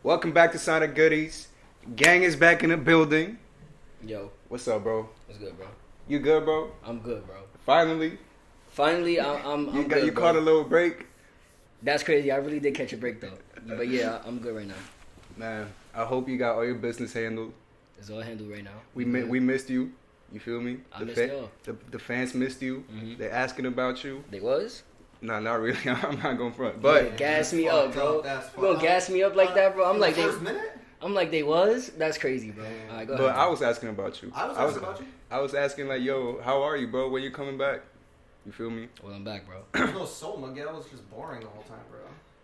Welcome back to Sonic Goodies. Gang is back in the building. Yo, What's up, bro? what's good, bro? You good, bro? I'm good, bro. Finally, I'm good, you bro. caught a little break, That's crazy. I really did catch a break though. But yeah, I'm good right now. man. I hope you got all your business handled. It's all handled right now. We missed you. You feel me? I missed y'all. The fans missed you. Mhm. They asking about you. They was? Nah, not really. I'm not going front, You but gonna gas me up, bro. That's You gonna gas me up like that, bro? I'm like first minute? I'm like they was. That's crazy, bro. All right, go ahead. but I was asking about you. I was asking about you. I was asking like, yo, how are you, bro? When you coming back? You feel me? Well, I'm back, bro. There's no soul, Miguel. Was just boring the whole time, bro.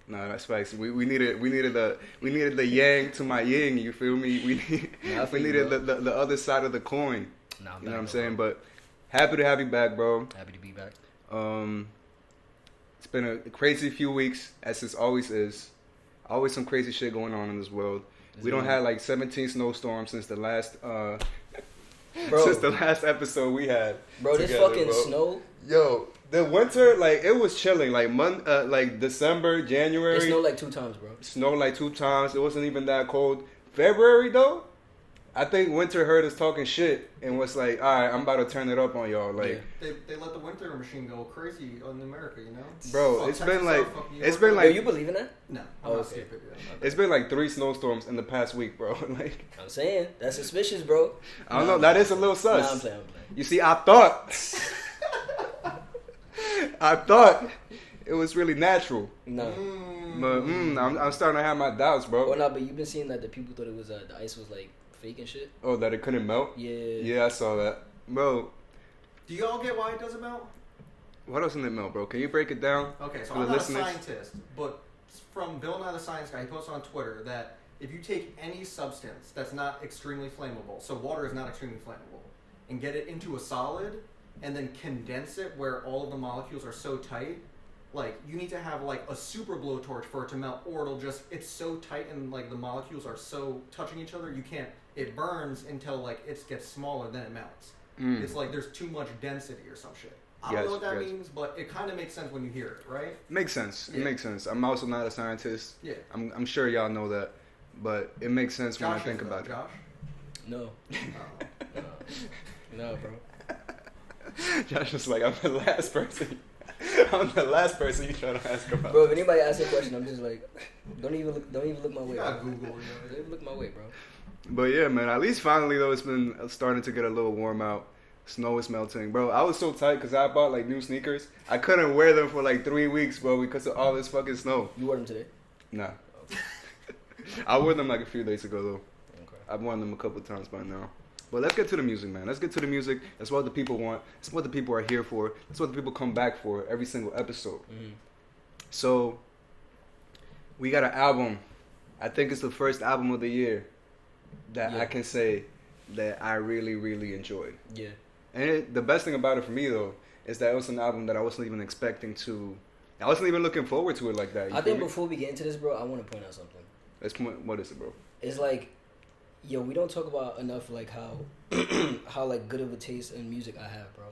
Nah, that's facts. We needed the yang to my yin. You feel me? Nah, I feel We you, needed bro. the other side of the coin. Nah, I'm You know back, what I'm bro. saying? But happy to have you back, bro. Happy to be back. It's been a crazy few weeks, as it always is. Always some crazy shit going on in this world. We don't have like 17 snowstorms since the last Bro. since the last episode we had. Bro, this together, fucking bro. snow. Yo, the winter, like it was chilling. Like like December, January. It snowed like 2 times, bro. Snowed like 2 times. It wasn't even that cold. February though, I think winter heard us talking shit and was like, all right, I'm about to turn it up on y'all. Like, They let the winter machine go crazy in America, you know? bro, Fuck it's Texas been like out, fuck New it's York. been Yo, like you believe in that? No, Oh, I'm not okay. stupid. Yeah. it's been like 3 snowstorms in the past week, bro. Like, I'm saying that's suspicious, bro. I don't know. That is a little sus. Nah, I'm playing. You see, I thought it was really natural, No. but I'm starting to have my doubts, Oh bro. no, but you've been seeing that the people thought it was the ice was like fake and shit. Oh, that it couldn't melt. Yeah. Yeah, I saw that, bro. Do you all get why it doesn't melt? What else didn't it melt, bro? Can you break it down? Okay, so For I'm the not listeners. a scientist, but from Bill Nye the Science Guy, he posts on Twitter that if you take any substance that's not extremely flammable, so water is not extremely flammable, and get it into a solid, and then condense it where all of the molecules are so tight, like you need to have like a super blowtorch for it to melt, or it's so tight and like the molecules are so touching each other, you can't. It burns until like it gets smaller, then it melts. It's like there's too much density or some shit. I don't know what that means, but it kind of makes sense when you hear it, right? Makes sense. It Yeah. makes sense. I'm also not a scientist. Yeah. I'm sure y'all know that, but it makes sense when I Josh think is, about it. Josh? No. Oh. No, bro. Josh was like, I'm the last person. I'm the last person you trying to ask about. Bro, if anybody asks a question, I'm just like, don't even look my way. You got Bro. Google, Don't even look my way, bro. But yeah, man. At least finally though, it's been starting to get a little warm out. Snow is melting, bro. I was so tight because I bought like new sneakers. I couldn't wear them for like 3 weeks, bro, because of all this fucking snow. You wore them today? Nah. I wore them like a few days ago though. Okay. I've worn them a couple times by now. But let's get to the music, man. Let's get to the music. That's what the people want. That's what the people are here for. That's what the people come back for every single episode. Mm-hmm. So, we got an album. I think it's the first album of the year that Yeah. I can say that I really, really enjoyed. Yeah. And the best thing about it for me, though, is that it was an album that I wasn't even expecting to... I wasn't even looking forward to it like that. You I feel think me? before we get into this, bro, I want to point out something. What is it, bro? It's like, yo, we don't talk about enough like how how like good of a taste in music I have, bro.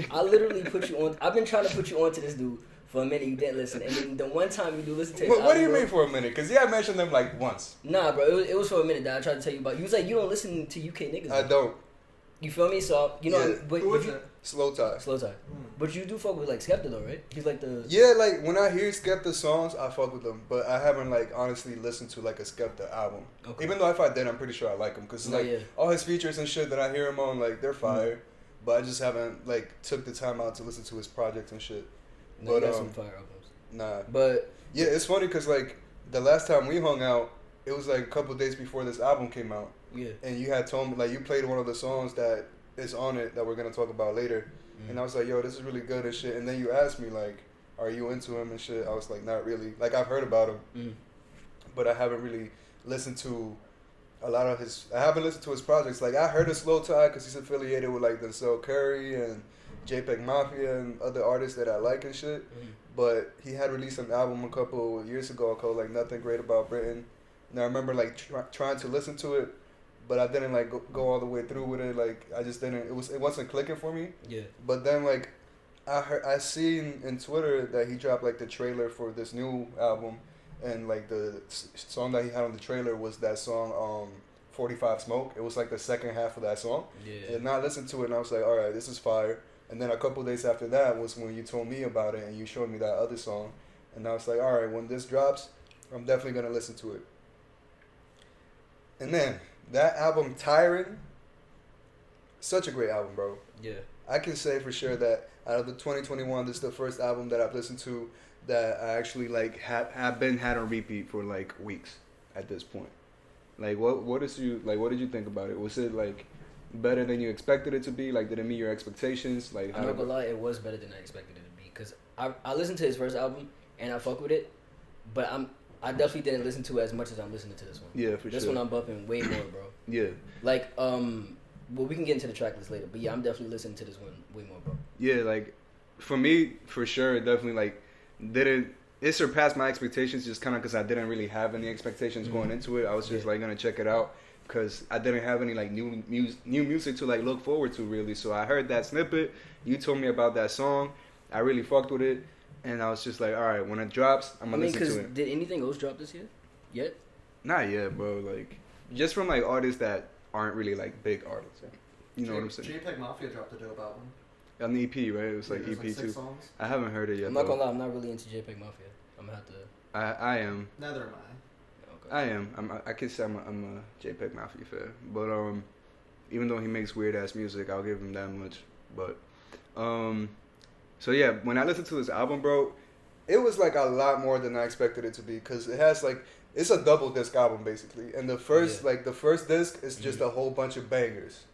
I literally put you on. I've been trying to put you on to this dude for a minute. You didn't listen, and then the one time you do listen to his What do you album, mean for a minute? Because I mentioned them like once. Nah, bro, it was for a minute that I tried to tell you about. You was like, you don't listen to UK niggas. I bro. don't. You feel me? So you know, Yeah. but Who is you, it? Slowthai. Slow time. But you do fuck with like Skepta though, right? He's like the Yeah, like when I hear Skepta songs, I fuck with them, but I haven't like honestly listened to like a Skepta album. Okay. Even though if I did, I'm pretty sure I like him because No, like yeah. all his features and shit that I hear him on, like they're fire. But I just haven't like took the time out to listen to his project and shit. No, you But, got some fire albums. Nah. But Yeah, it's funny because like the last time we hung out, it was like a couple days before this album came out, yeah, and you had told me like you played one of the songs that is on it that we're gonna talk about later. And I was like, yo, this is really good and shit. And then you asked me, like, are you into him and shit? I was like, not really. Like, I've heard about him, but I haven't really listened to a lot of his... I haven't listened to his projects. Like, I heard of slowthai because he's affiliated with, like, Denzel Curry and JPEG Mafia and other artists that I like and shit. But he had released an album a couple years ago called, like, Nothing Great About Britain. And I remember, like, trying to listen to it, but I didn't like go all the way through with it. Like I just didn't. It wasn't clicking for me. yeah, But then like I seen in Twitter that he dropped like the trailer for this new album, and like the song that he had on the trailer was that song 45 Smoke. It was like the second half of that song. Yeah. And I listened to it and I was like, all right, this is fire. And then a couple days after that was when you told me about it and you showed me that other song, and I was like, all right, when this drops, I'm definitely gonna listen to it. And then that album, TYRON, such a great album, bro. Yeah. I can say for sure that out of the 2021, this is the first album that I've listened to that I actually like had on repeat for like weeks at this point. Like what did you think about it? Was it like better than you expected it to be? Like, did it meet your expectations? Like, I'm not gonna lie, it was better than I expected it to be, because I listened to his first album and I fuck with it, but I definitely didn't listen to it as much as I'm listening to this one. Yeah, for this sure. one I'm bumping way more, bro. Yeah. Like, well, we can get into the track list later, but yeah, I'm definitely listening to this one way more, bro. Yeah, like, for me, for sure, it definitely, like, it surpassed my expectations just kind of because I didn't really have any expectations going into it. I was just, like, going to check it out because I didn't have any, like, new music to, like, look forward to, really. So I heard that snippet. You told me about that song. I really fucked with it. And I was just like, all right, when it drops, I'm going to listen to it. Did anything else drop this year? Yet? Not yet, bro. Like, just from, like, artists that aren't really, like, big artists. You know what I'm saying? JPEG Mafia dropped a dope album. On the EP, right? It was like EP like 6 too. songs. I haven't heard it yet. I'm not gonna lie, I'm not really into JPEG Mafia. I'm gonna have to. I am. Neither am I. Okay. I am. I can say I'm a JPEG Mafia fan, but even though he makes weird ass music, I'll give him that much. But so yeah, when I listened to this album, bro, it was like a lot more than I expected it to be because it has like it's a double disc album basically, and the first disc is just a whole bunch of bangers.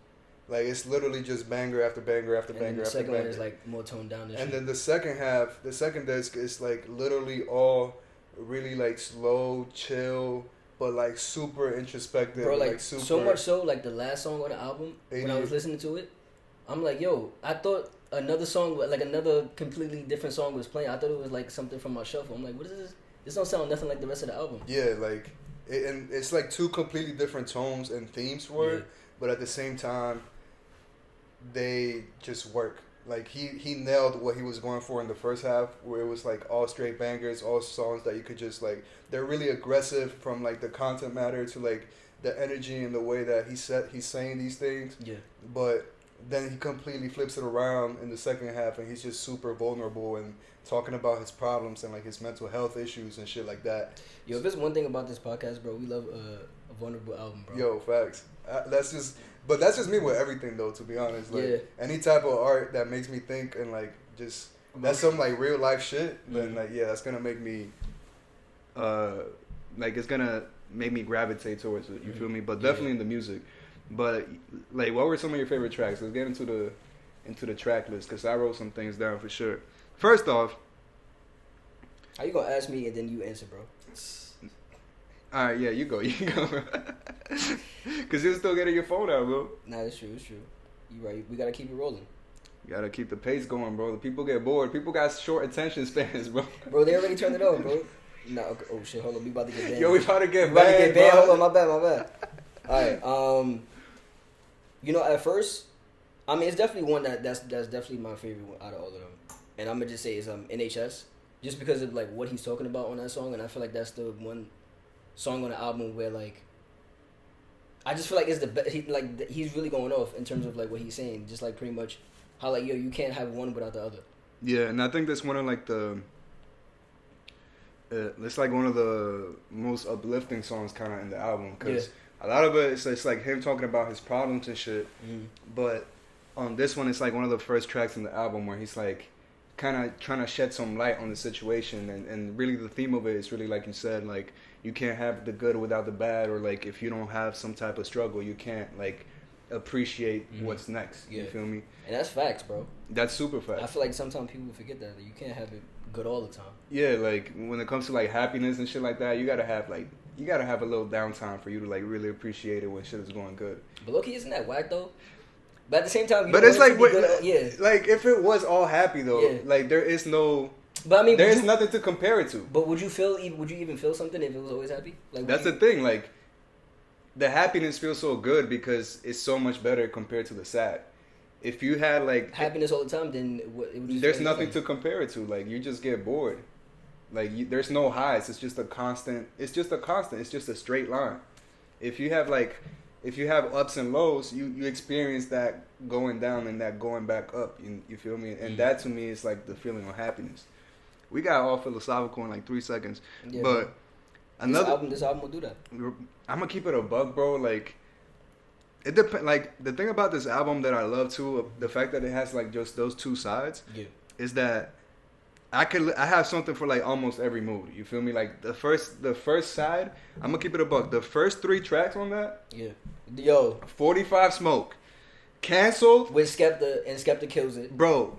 Like, it's literally just banger after banger after banger after banger. The second one is, like, more toned down. And then the second disc is, like, literally all really, like, slow, chill, but, like, super introspective. Bro, like super, so much so, like, the last song on the album, when I was listening to it, I'm like, yo, I thought another song, like, another completely different song was playing. I thought it was, like, something from my shuffle. I'm like, what is this? This don't sound nothing like the rest of the album. Yeah, like, and it's, like, two completely different tones and themes for it, but at the same time, they just work. Like, he nailed what he was going for in the first half, where it was like all straight bangers, all songs that you could just like, they're really aggressive from like the content matter to like the energy and the way that he's saying these things. Yeah. But then he completely flips it around in the second half and he's just super vulnerable and talking about his problems and like his mental health issues and shit like that. Yo, if there's one thing about this podcast, bro, we love a vulnerable album, bro. Yo, facts. But that's just me with everything, though, to be honest. Like, any type of art that makes me think and, like, just, that's some, like, real life shit, then, like, yeah, that's going to make me, like, it's going to make me gravitate towards it, you feel me? But definitely in the music. But, like, what were some of your favorite tracks? Let's get into the track list, because I wrote some things down for sure. First off. How you going to ask me and then you answer, bro? All right, yeah, you go. Because you're still getting your phone out, bro. Nah, it's true. You right. We got to keep it rolling. You got to keep the pace going, bro. The people get bored. People got short attention spans, bro. Bro, they already turned it on, bro. Nah, okay. Oh, shit, hold on. We about to get banned. Yo, we about to get banned, bro. Hold on, my bad. All right, you know, at first, I mean, it's definitely one that's definitely my favorite one out of all of them. And I'm going to just say it's NHS. Just because of, like, what he's talking about on that song. And I feel like that's the one song on the album where, like, I just feel like it's the best. He's really going off in terms of like what he's saying. Just like pretty much how like, yo, you can't have one without the other. Yeah, and I think that's one of like it's like one of the most uplifting songs kind of in the album because a lot of it's like him talking about his problems and shit. But on this one, it's like one of the first tracks in the album where he's like kind of trying to shed some light on the situation and really the theme of it is really like you said, like you can't have the good without the bad, or like if you don't have some type of struggle, you can't like appreciate what's next. You feel me? And that's facts, bro. That's super facts. I feel like sometimes people forget that you can't have it good all the time. Yeah, like when it comes to like happiness and shit like that, you gotta have a little downtime for you to like really appreciate it when shit is going good. But low-key, isn't that whack though? But at the same time, but it's like like if it was all happy though, like there is no. But I mean, there is nothing to compare it to. But would you even feel something if it was always happy? Like that's the thing. Like the happiness feels so good because it's so much better compared to the sad. If you had like happiness all the time, then there's nothing to compare it to. Like you just get bored. Like there's no highs. It's just a constant. It's just a straight line. If you have ups and lows, you experience that going down and that going back up. You feel me? And that to me is like the feeling of happiness. We got all philosophical in like 3 seconds, Yeah, but this album will do that. I'm gonna keep it a buck, bro. Like it depends. Like the thing about this album that I love too, the fact that it has like just those two sides, is that I have something for like almost every mood. You feel me? Like the first side, I'm gonna keep it a buck. The first 3 tracks on that, 45 Smoke, Canceled with Skepta, and Skepta kills it, bro.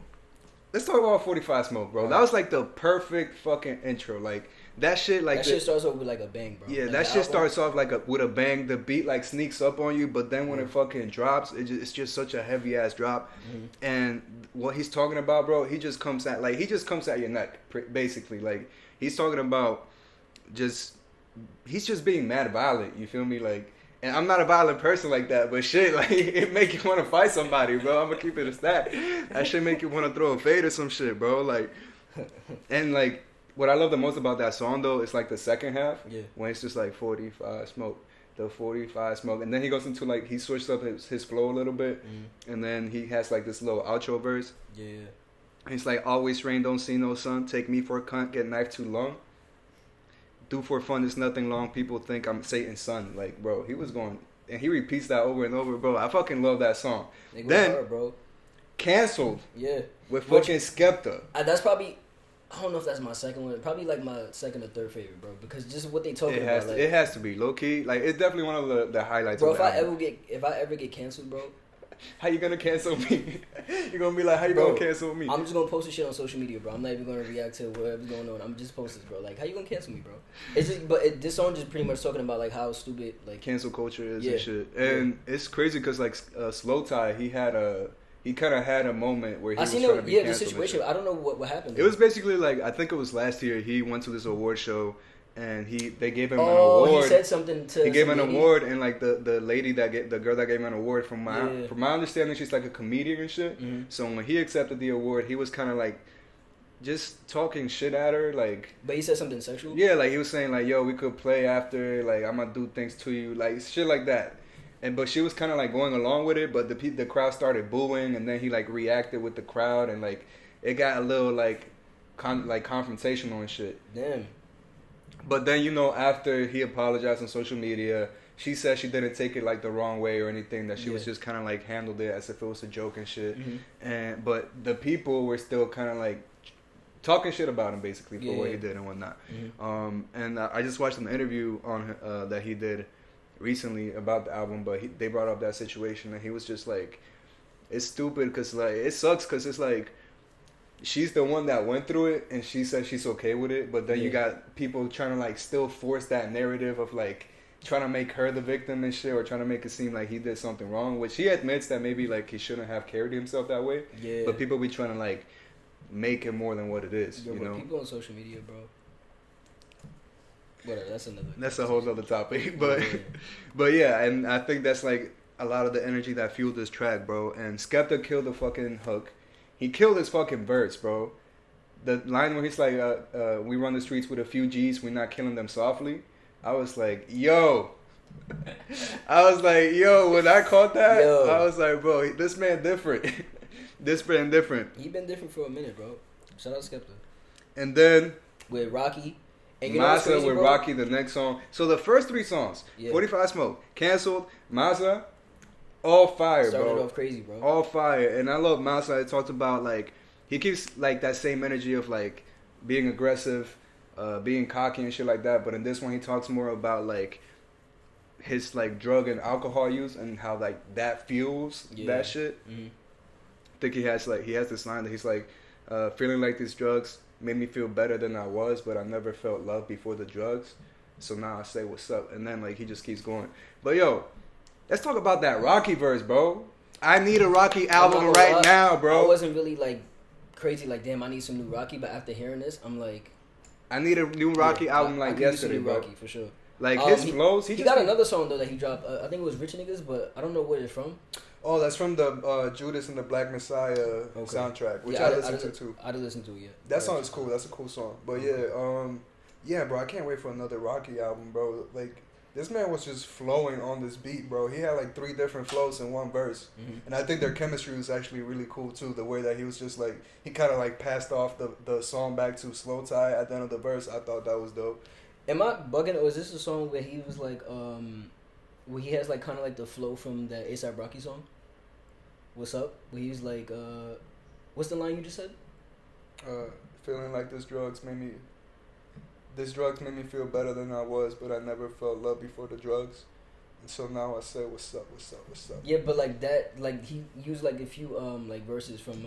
Let's talk about 45 Smoke, bro. That was like the perfect fucking intro. Like that shit, like that shit starts off with like a bang, bro. Yeah, like that shit starts off like with a bang. The beat like sneaks up on you, but then when it fucking drops, it's just such a heavy ass drop. And what he's talking about, bro, he just comes at your neck, basically. Like he's talking about he's just being mad violent. You feel me? Like, and I'm not a violent person like that, but shit, like it make you want to fight somebody, bro. I'm gonna keep it a stat. That shit make you want to throw a fade or some shit, bro. Like, and like. What I love the most about that song, though, is like the second half, when it's just like 45 Smoke, the 45 Smoke, and then he goes into like he switched up his flow a little bit, and then he has like this little outro verse. He's like, always rain, don't see no sun, take me for a cunt, get knife too long, do for fun, it's nothing long, people think I'm Satan's son. Like, bro, he was going, and he repeats that over and over, bro. I fucking love that song. Then hard, bro. Canceled, with fucking Skepta. That's probably. I don't know if that's my second one. Probably like my second or third favorite, bro. Because just what they talking about. It has to be low key. Like it's definitely one of the highlights. Bro, of the album. if I ever get canceled, bro. How you gonna cancel me? You're gonna be like, how you gonna cancel me? I'm just gonna post this shit on social media, bro. I'm not even gonna react to whatever's going on. I'm just posting this, bro. Like, how you gonna cancel me, bro? It's just, this song just pretty much talking about like how stupid like cancel culture is and shit. And it's crazy because like slowthai, he kind of had a moment where he was trying to be canceled. The situation. I don't know what happened. It was basically like, I think it was last year, he went to this award show and they gave him an award. He said something to. He gave him an award, and like the lady the girl that gave him an award, from my understanding, she's like a comedian and shit. So when he accepted the award, he was kind of like just talking shit at her, like. But he said something sexual. Yeah, like he was saying like, yo, we could play after, like I'm gonna do things to you, like shit like that. But she was kind of like going along with it, but the crowd started booing, and then he like reacted with the crowd, and like it got a little like confrontational and shit. Damn. But then after he apologized on social media, she said she didn't take it like the wrong way or anything. That she was just kind of like handled it as if it was a joke and shit. But the people were still kind of like talking shit about him basically for what he did and whatnot. And I just watched an interview on that he did recently about the album, but they brought up that situation, and he was just like, it's stupid because like it sucks because it's like she's the one that went through it and she said she's okay with it, but then you got people trying to like still force that narrative of like trying to make her the victim and shit, or trying to make it seem like he did something wrong, which he admits that maybe like he shouldn't have carried himself that way, but people be trying to like make it more than what it is. People on social media, bro. Whatever, that's a whole other topic, but yeah, and I think that's like a lot of the energy that fueled this track, bro. And Skepta killed the fucking hook. He killed his fucking verse, bro. The line where he's like, we run the streets with a few G's, we're not killing them softly. I was like, yo. When I caught that, I was like, bro, this man different. This man different. He been different for a minute, bro. Shout out Skepta. And then with Rocky. And Mazza with Rocky, the next song. So the first 3 songs, 45 Smoke, Canceled, Mazza, all fire, bro. Started off crazy, bro. All fire. And I love Mazza. It talks about like, he keeps like that same energy of like being aggressive, being cocky and shit like that. But in this one, he talks more about like his like drug and alcohol use and how like that fuels that shit. I think he has this line that he's like, feeling like these drugs made me feel better than I was, but I never felt love before the drugs. So now I say what's up. And then like he just keeps going. But yo, let's talk about that Rocky verse, bro. I need a Rocky album right now, bro. I wasn't really like crazy like, damn, I need some new Rocky, but after hearing this, I'm like, I need a new Rocky album like yesterday, bro. Rocky for sure. Like his flows. He got another song though that he dropped. I think it was Rich Niggas, but I don't know where it's from. Oh, that's from the Judas and the Black Messiah soundtrack, which I listened to too. I did listen to it, yeah. That song is cool. That's a cool song. But yeah, bro, I can't wait for another Rocky album, bro. Like, this man was just flowing on this beat, bro. He had like 3 different flows in one verse. Mm-hmm. And I think their chemistry was actually really cool too. The way that he was just like, he kind of like passed off the song back to Slow Tie at the end of the verse. I thought that was dope. Am I bugging, or is this a song where he was like, where he has like kind of like the flow from that A$AP Rocky song? What's up? Where he's like, what's the line you just said? Feeling like this drugs made me feel better than I was, but I never felt love before the drugs. And so now I say, what's up, what's up, what's up? Yeah, but like that, like he used like a few like verses from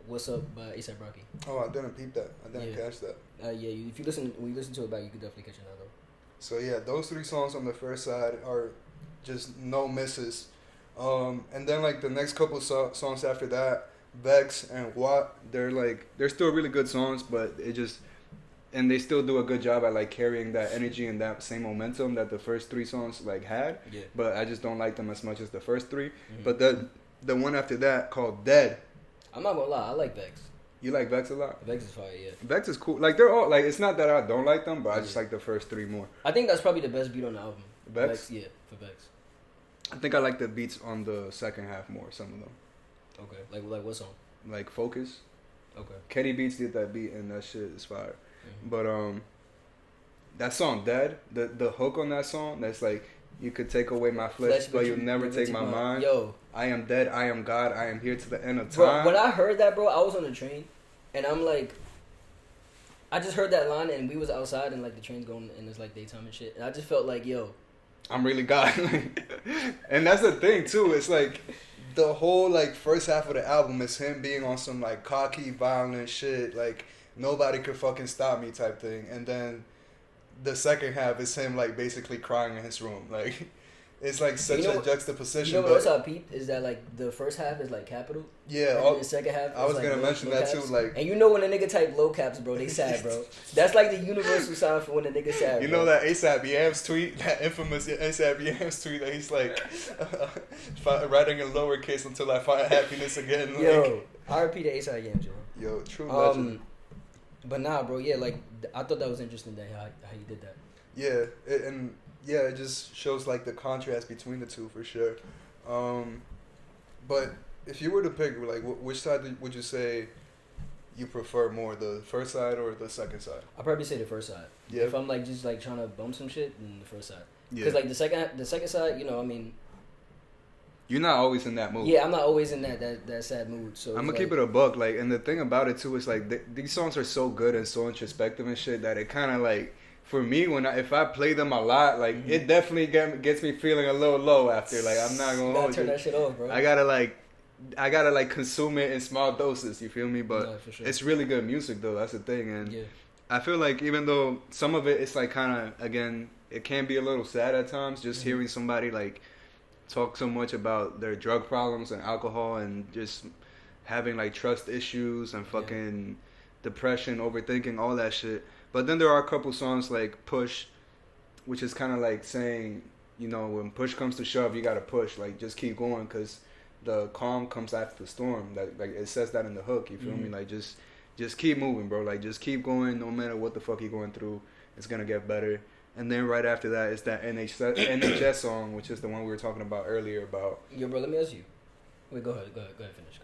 What's Up by A$AP Rocky. Oh, I didn't peep that. I didn't catch that. Yeah, if you when you listen to it back, you could definitely catch it now though. So yeah, those 3 songs on the first side are just no misses. And then like the next couple songs after that, Vex and Watt, they're still really good songs, but and they still do a good job at like carrying that energy and that same momentum that the first 3 songs like had. Yeah. But I just don't like them as much as the first 3. Mm-hmm. But the one after that called Dead. I'm not gonna lie, I like Vex. You like Vex a lot? Vex is fire, yeah. Vex is cool. Like they're all like, it's not that I don't like them, but I just like the first 3 more. I think that's probably the best beat on the album. Vex? Yeah, for Vex. I think I like the beats on the second half more, some of them. Okay. Like what song? Like Focus. Okay. Kenny Beats did that beat and that shit is fire. Mm-hmm. But that song Dead, the hook on that song, that's like, you could take away my flesh, but you'll never take my mind. Yo. I am dead, I am God, I am here to the end of time. Bro, when I heard that, bro, I was on the train and I'm like, I just heard that line and we was outside and like the train's going and it's like daytime and shit. And I just felt like, yo, I'm really God. And that's the thing too. It's like the whole like first half of the album is him being on some like cocky, violent shit, like nobody could fucking stop me type thing. And then the second half is him like basically crying in his room. Like it's like such a juxtaposition. You know what's up, Pete? Is that like the first half is like capital? Yeah. And the second half I was like gonna mention that too. Like, and you know when a nigga type low caps, bro, they sad, bro. That's like the universal sign for when a nigga sad. You know that A$AP Yams tweet, that infamous A$AP Yams tweet that he's like writing in lowercase until I find happiness again. Like, yo, R.I.P. to A$AP Yams, yo. Yo, true legend. But nah, bro, yeah, like I thought that was interesting that how you did that. Yeah, it just shows like the contrast between the two for sure. But if you were to pick, like, which side would you say you prefer more, the first side or the second side? I'd probably say the first side. Yeah. If I'm like just like trying to bump some shit, then the first side. Because like the second side, you know, I mean. You're not always in that mood. Yeah, I'm not always in that sad mood. So I'm gonna keep it a buck, like, and the thing about it too is like these songs are so good and so introspective and shit that it kind of like, for me, if I play them a lot, like it definitely gets me feeling a little low after. Like I'm not gonna hold turn that shit off, bro. I gotta like consume it in small doses. You feel me? But no, for sure. It's really good music though. That's the thing, and I feel like even though some of it's like kind of, again, it can be a little sad at times, just hearing somebody like talk so much about their drug problems and alcohol and just having like trust issues and fucking depression, overthinking, all that shit. But then there are a couple songs like Push, which is kind of like saying, you know, when push comes to shove, you gotta push, like just keep going, because the calm comes after the storm. Like it says that in the hook, you feel me? Like just keep moving, bro. Like just keep going, no matter what the fuck you're going through, it's gonna get better. And then right after that is that NHS song, which is the one we were talking about earlier about. Yo, bro, let me ask you. Wait, go ahead, finish.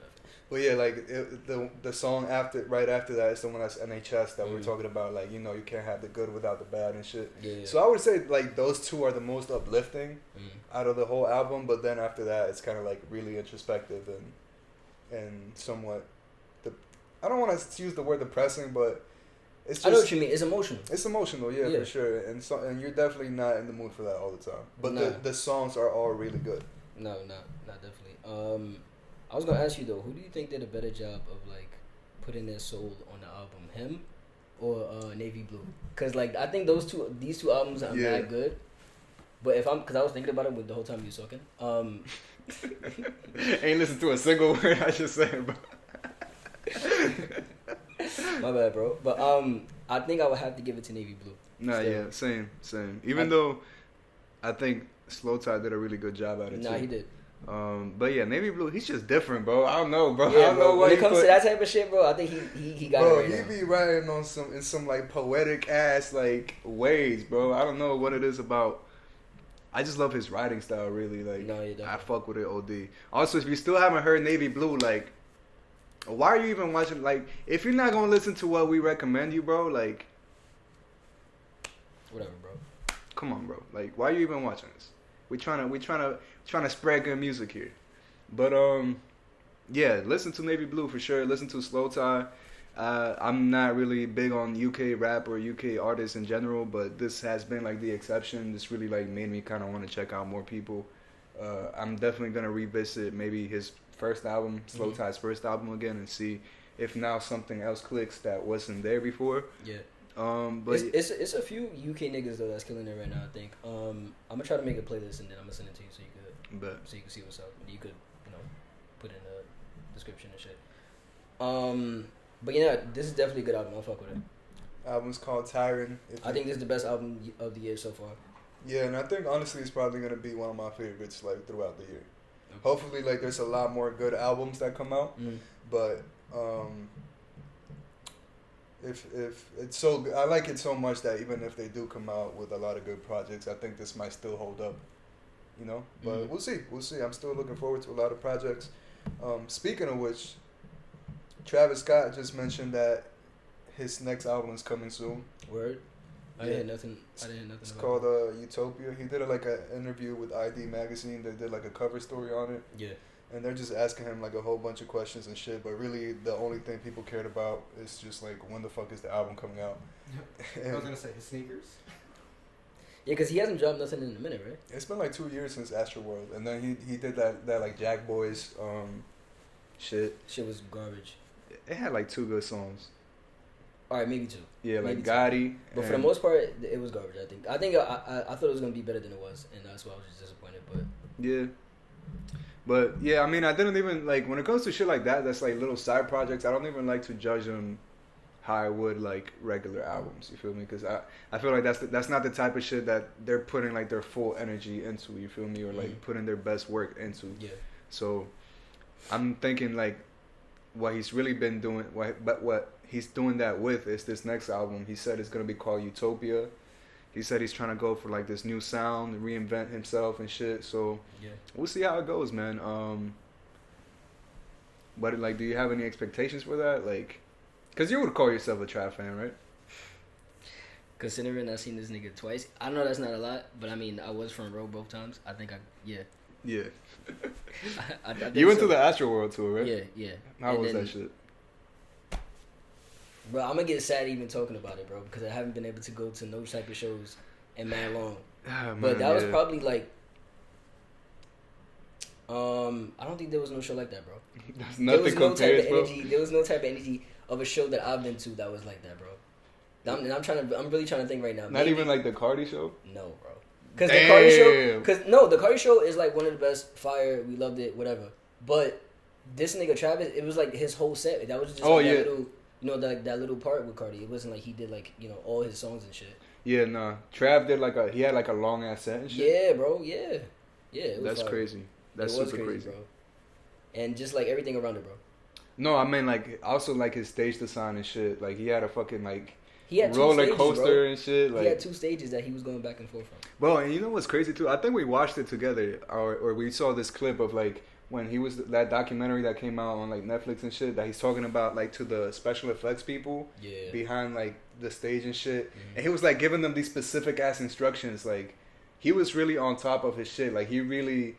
Well, yeah, like the song right after that is the one that's NHS that we're talking about. Like, you know, you can't have the good without the bad and shit. Yeah. So I would say like those two are the most uplifting out of the whole album. But then after that, it's kind of like really introspective and somewhat. I don't want to use the word depressing, but. It's just, I know what you mean. It's emotional. It's emotional, yeah, for sure. And you're definitely not in the mood for that all the time. But the songs are all really good. No, not definitely. I was gonna ask you though, who do you think did a better job of like putting their soul on the album, him or Navy Blue? Cause like I think these two albums are not good. But cause I was thinking about it with the whole time you were talking. Ain't listened to a single word I just said, bro. My bad, bro. But I think I would have to give it to Navy Blue. Nah, yeah, same. Even though I think slowthai did a really good job at it too. Nah, he did. But yeah, Navy Blue, he's just different, bro. I don't know, bro. Yeah, I don't know when it comes to that type of shit, bro, I think he got it right now. Bro, he be writing on some like poetic ass like ways, bro. I don't know what it is about. I just love his writing style, really. Like, no, I fuck with it, OD. Also, if you still haven't heard Navy Blue, like, why are you even watching? Like, if you're not gonna listen to what we recommend you, bro, like, whatever, bro. Come on, bro. Like, why are you even watching this? We trying to spread good music here. But yeah, listen to Navy Blue for sure. Listen to slowthai. I'm not really big on UK rap or UK artists in general, but this has been like the exception. This really like made me kind of want to check out more people. I'm definitely gonna revisit maybe his first album, slowthai's first album again, and see if now something else clicks that wasn't there before. Yeah. But it's a few UK niggas though that's killing it right now. I think. I'm gonna try to make a playlist and then I'm gonna send it to you so you can see what's up. You could put in the description and shit. But yeah, this is definitely a good album. I'll fuck with it. Album's called TYRON. I think this is the best album of the year so far. Yeah, and I think honestly it's probably gonna be one of my favorites like throughout the year. Okay. Hopefully, like there's a lot more good albums that come out, but if it's so good, I like it so much that even if they do come out with a lot of good projects, I think this might still hold up. But we'll see. I'm still looking forward to a lot of projects. Speaking of which, Travis Scott just mentioned that his next album is coming soon. Word? I didn't hear nothing. It's called Utopia. He did like an interview with ID Magazine. They did like a cover story on it. Yeah. And they're just asking him like a whole bunch of questions and shit. But really, the only thing people cared about is just like when the fuck is the album coming out. I was gonna say his sneakers. Yeah, because he hasn't dropped nothing in a minute, right? It's been like 2 years since Astroworld, and then he did that like Jack Boys shit. Shit was garbage. It had like 2 good songs. All right, maybe 2. Yeah, like Gotti. But for the most part, it was garbage. I think I thought it was gonna be better than it was, and that's why I was just disappointed. But yeah, I mean, I didn't even like when it comes to shit like that. That's like little side projects. I don't even like to judge them how I would like regular albums. You feel me? Because I feel like that's not the type of shit that they're putting like their full energy into. You feel me? Or like putting their best work into. Yeah. So I'm thinking like what he's really been doing, what he's doing that with is this next album. He said it's gonna be called Utopia. He said he's trying to go for like this new sound, reinvent himself and shit. So we'll see how it goes, man. But like, do you have any expectations for that? Like, cause you would call yourself a trap fan, right? Considering I've seen this nigga twice, I know that's not a lot, but I mean, I was front row both times. I think Yeah. I you went to the Astroworld tour, right? Yeah. How was that shit? Bro, I'm gonna get sad even talking about it, bro, because I haven't been able to go to no type of shows in mad long. But that was probably like, I don't think there was no show like that, bro. There's nothing compared, bro. There was no type of energy of a show that I've been to that was like that, bro. I'm really trying to think right now. Not even like the Cardi show? No, bro. Because the Cardi show is like one of the best. Fire, we loved it, whatever. But this nigga Travis, it was like his whole set. That was just that little, that little part with Cardi. It wasn't like he did like all his songs and shit. Yeah, nah. Trav did he had like a long ass set and shit. Yeah, bro. Yeah. It was That's crazy. That's super crazy, bro. And just like everything around it, bro. No, I mean like also like his stage design and shit. Like he had a fucking like. He had roller coaster and shit. Like, he had 2 stages that he was going back and forth from. Bro, and you know what's crazy too? I think we watched it together, or we saw this clip of like when he was that documentary that came out on like Netflix and shit that he's talking about like to the special effects people behind like the stage and shit, and he was like giving them these specific ass instructions. Like he was really on top of his shit. Like he really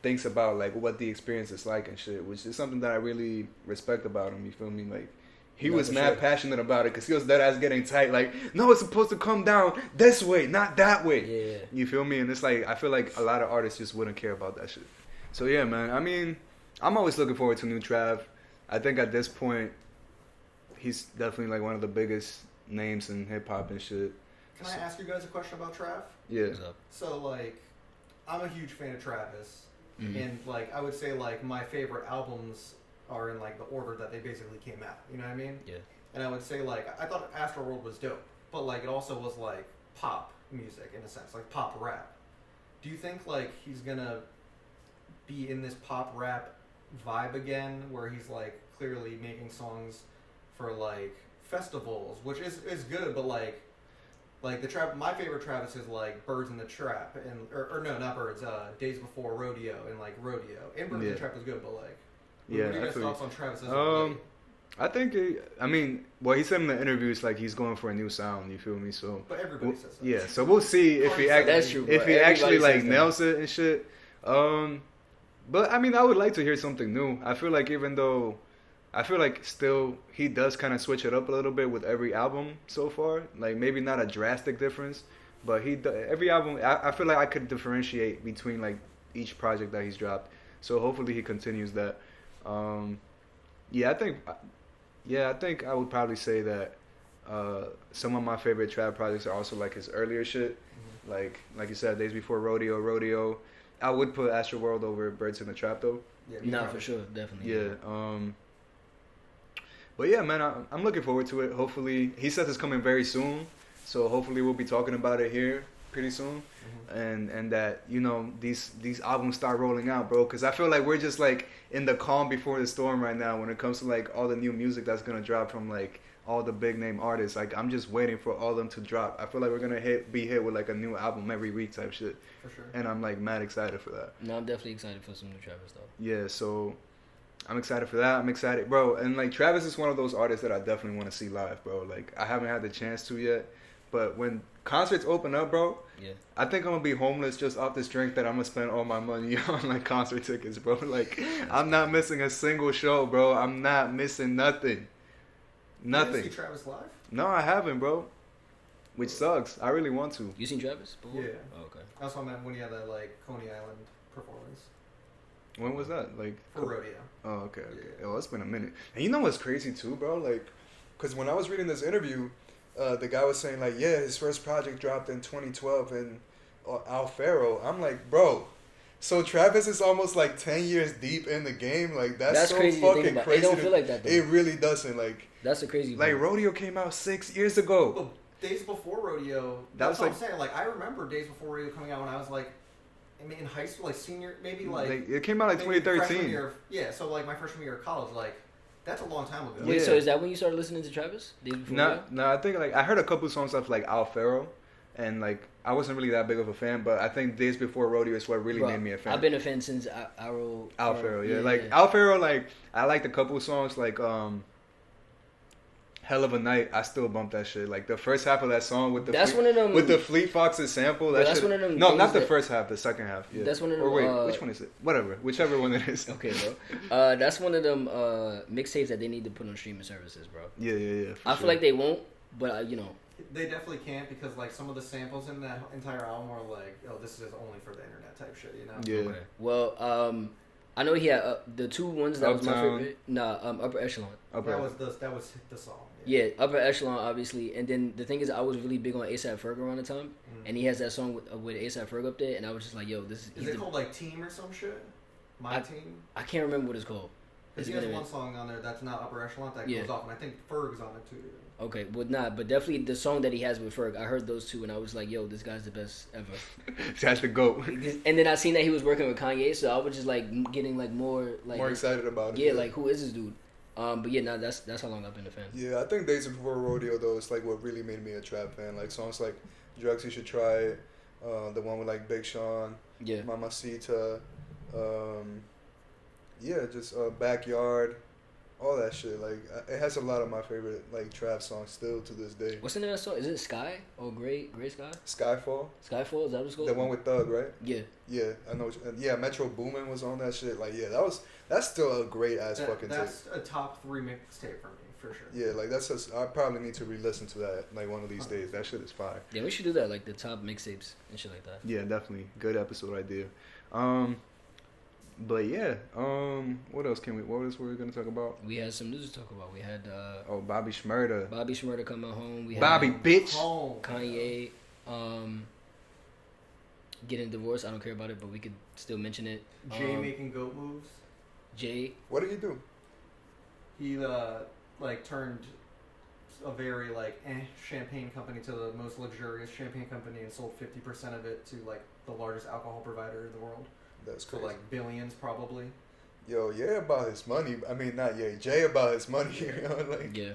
thinks about like what the experience is like and shit, which is something that I really respect about him. You feel me? Like. He was mad passionate about it because he was dead ass getting tight. Like, no, it's supposed to come down this way, not that way. Yeah. You feel me? And it's like, I feel like a lot of artists just wouldn't care about that shit. So, yeah, man. I mean, I'm always looking forward to new Trav. I think at this point, he's definitely like one of the biggest names in hip hop and shit. Can I ask you guys a question about Trav? Yeah. What's up? So, like, I'm a huge fan of Travis. And, like, I would say, like, my favorite albums are in like the order that they basically came out. You know what I mean? Yeah. And I would say like I thought Astroworld was dope, but like it also was like pop music in a sense, like pop rap. Do you think like he's gonna be in this pop rap vibe again, where he's like clearly making songs for like festivals, which is good, but like the trap. My favorite Travis is like Birds in the Trap, and or no, not Birds. Days Before Rodeo and like Rodeo. And Birds in the Trap is good, but like, what are your thoughts on Travis as of late? I think, what he said in the interview is like he's going for a new sound. You feel me? So, but everybody says that. Yeah, so we'll see if he actually like nails it and shit. But I mean, I would like to hear something new. I feel like still he does kind of switch it up a little bit with every album so far. Like maybe not a drastic difference, but every album. I feel like I could differentiate between like each project that he's dropped. So hopefully he continues that. I think I would probably say that some of my favorite trap projects are also like his earlier shit. Mm-hmm. Like you said, Days Before Rodeo. I would put Astroworld over Birds in the Trap though. Yeah, for sure, definitely. Yeah. But yeah, man, I'm looking forward to it. Hopefully, he says it's coming very soon, so hopefully we'll be talking about it here pretty soon, and that these albums start rolling out, bro. Because I feel like we're just like in the calm before the storm right now when it comes to like all the new music that's gonna drop from like all the big name artists. Like I'm just waiting for all of them to drop. I feel like we're gonna be hit with like a new album every week type shit. For sure. And I'm like mad excited for that. No, I'm definitely excited for some new Travis though. Yeah, so I'm excited for that. I'm excited, bro. And like Travis is one of those artists that I definitely want to see live, bro. Like I haven't had the chance to yet, but when concerts open up, bro, I think I'm gonna be homeless just off this drink that I'm gonna spend all my money on like concert tickets, bro. Like I'm not missing a single show, bro. I'm not missing nothing. Nothing. You didn't see Travis live? No, I haven't, bro. Which sucks. I really want to. You seen Travis before? Yeah. Oh, okay. That's what I meant when he had that like Coney Island performance. When was that? Like for Rodeo. Oh, okay. Yeah. Oh, it's been a minute. And you know what's crazy too, bro? Like, cause when I was reading this interview, the guy was saying like, yeah, his first project dropped in 2012 and Al Pharrell. I'm like, bro. So Travis is almost like 10 years deep in the game. Like that's so crazy fucking crazy. It don't feel like that though. It really doesn't. Like that's a crazy. Like part. Rodeo came out 6 years ago. Well, Days Before Rodeo. That's what I'm saying. Like I remember Days Before Rodeo coming out when I was like, in high school, like senior, maybe like it came out like 2013. Year, yeah, so like my freshman year of college, like that's a long time ago. Wait, so is that when you started listening to Travis? Days Before Rodeo? No, I think like I heard a couple songs of like Al Pharrell. And like I wasn't really that big of a fan, but I think Days Before Rodeo is what really made me a fan. I've been a fan since Al Pharrell, yeah. Like Al Pharrell, like I liked a couple songs, like Hell of a Night. I still bump that shit. Like the first half of that song with the with the Fleet Foxes sample. That's one of them. No, not the first half. The second half. Yeah. That's one of them. Or wait, which one is it? Whatever, whichever one it is. Okay, bro. That's one of them mixtapes that they need to put on streaming services, bro. Yeah. I feel like they won't, but They definitely can't because like some of the samples in that entire album are like, oh, this is only for the internet type shit, you know? Yeah. Okay. Well, I know he had the two ones that was my favorite. Upper Echelon. That was the song. Yeah, Upper Echelon, obviously. And then the thing is, I was really big on A$AP Ferg around the time, and he has that song with A$AP Ferg up there, and I was just like, yo, this is. Is it called like Team or some shit? Team. I can't remember what it's called. Because he has one song on there that's not Upper Echelon that goes off, and I think Ferg's on it too. Okay, but definitely the song that he has with Ferg, I heard those two, and I was like, yo, this guy's the best ever. That's the GOAT. And then I seen that he was working with Kanye, so I was just like getting like more excited about it. Yeah, like who is this dude? But yeah, that's how long I've been a fan. Yeah, I think Days Before Rodeo though is like what really made me a trap fan. Like songs like Drugs You Should Try It, the one with like Big Sean, Mamacita, just Backyard. All that shit, like it has a lot of my favorite like trap songs still to this day. What's the name of that song? Is it Sky or Gray Sky? Skyfall. Skyfall, is that what it's called? The one with Thug, right? Yeah. Yeah, I know. Metro Boomin was on that shit. Like, that's still a great ass fucking tape. That's a top 3 mixtape for me, for sure. Yeah, like I probably need to re-listen to that like one of these days. That shit is fire. Yeah, we should do that, like the top mixtapes and shit like that. Yeah, definitely. Good episode idea. But yeah, what else were we gonna talk about? We had some news to talk about. We had Bobby Shmurda. Bobby Shmurda coming home. We had Bobby bitch. Kanye getting divorced. I don't care about it, but we could still mention it. Jay making goat moves. Jay. What did he do? He turned a very like champagne company to the most luxurious champagne company and sold 50% of it to like the largest alcohol provider in the world. That's for crazy. like billions probably. Yo, yeah, about his money. I mean, not yeah, Jay about his money. You know, like Yeah,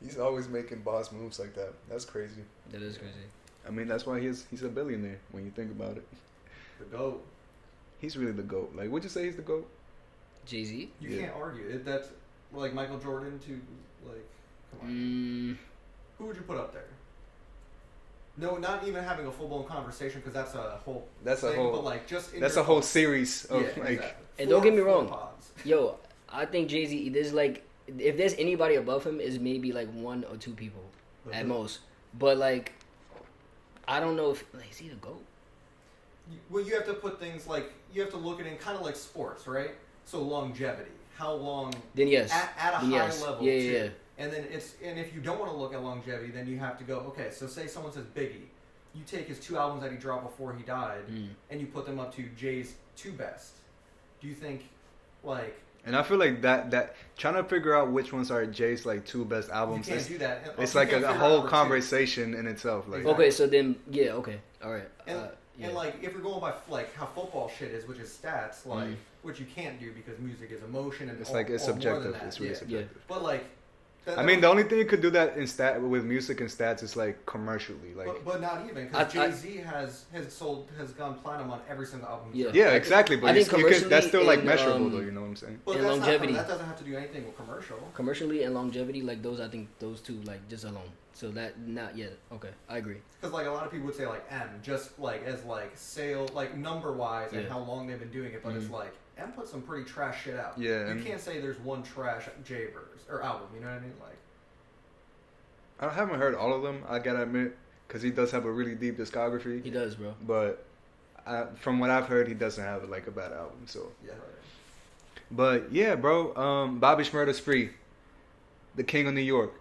he's always making boss moves like that. That's crazy. that is crazy. I mean, that's why he's a billionaire when you think about it. The GOAT. He's really the GOAT. Like, would you say he's the GOAT? Jay-Z? You Yeah. can't argue it. That's like Michael Jordan to like. Come on. Who would you put up there? No, not even having a full blown conversation because that's a whole. That's a thing, whole. But like just. In That's your a whole thoughts. series of Yeah, like. exactly. And don't get me Four wrong. pods. Yo, I think Jay-Z, there's like, if there's anybody above him, is maybe like one or two people at most. But like, I don't know if, like, is he the GOAT? Well, you have to put things like you have to look at it in kind of like sports, right? So longevity, how long Then yes. at a Then high yes. level Yeah, too. yeah, yeah. And then if you don't want to look at longevity, then you have to go, okay, so say someone says Biggie, you take his 2 albums that he dropped before he died, and you put them up to Jay's 2 best. Do you think, like? And I feel like that trying to figure out which ones are Jay's like 2 best albums. You can't do that. It's You like can't a figure whole out number 2. conversation in itself. Like, Exactly. Okay, so then, yeah, okay. All right. And, and like if you're going by like how football shit is, which is stats, like which you can't do because music is emotion and it's all, like it's all more subjective. than that. It's really Yeah. subjective. But like, I mean, the only thing you could do that in with music and stats is like commercially, like. but not even because Jay-Z has gone platinum on every single album. Yeah. Yeah, exactly. But I think that's still like commercially measurable, though. You know what I'm saying? But And that's longevity. that doesn't have to do anything with commercial. Commercially and longevity, like those, I think those two, like just alone. So that, not yet. Okay, I agree. Because like a lot of people would say like M, just like as like sale, like number wise and Yeah. how long they've been doing it. But it's like M put some pretty trash shit out. Yeah, You and- can't say there's one trash Jay verse or album. You know what I mean? Like. I haven't heard all of them. I gotta admit, because he does have a really deep discography. He does, bro. But from what I've heard, he doesn't have like a bad album. So. Yeah. But yeah, bro. Bobby Shmurda's free. The king of New York.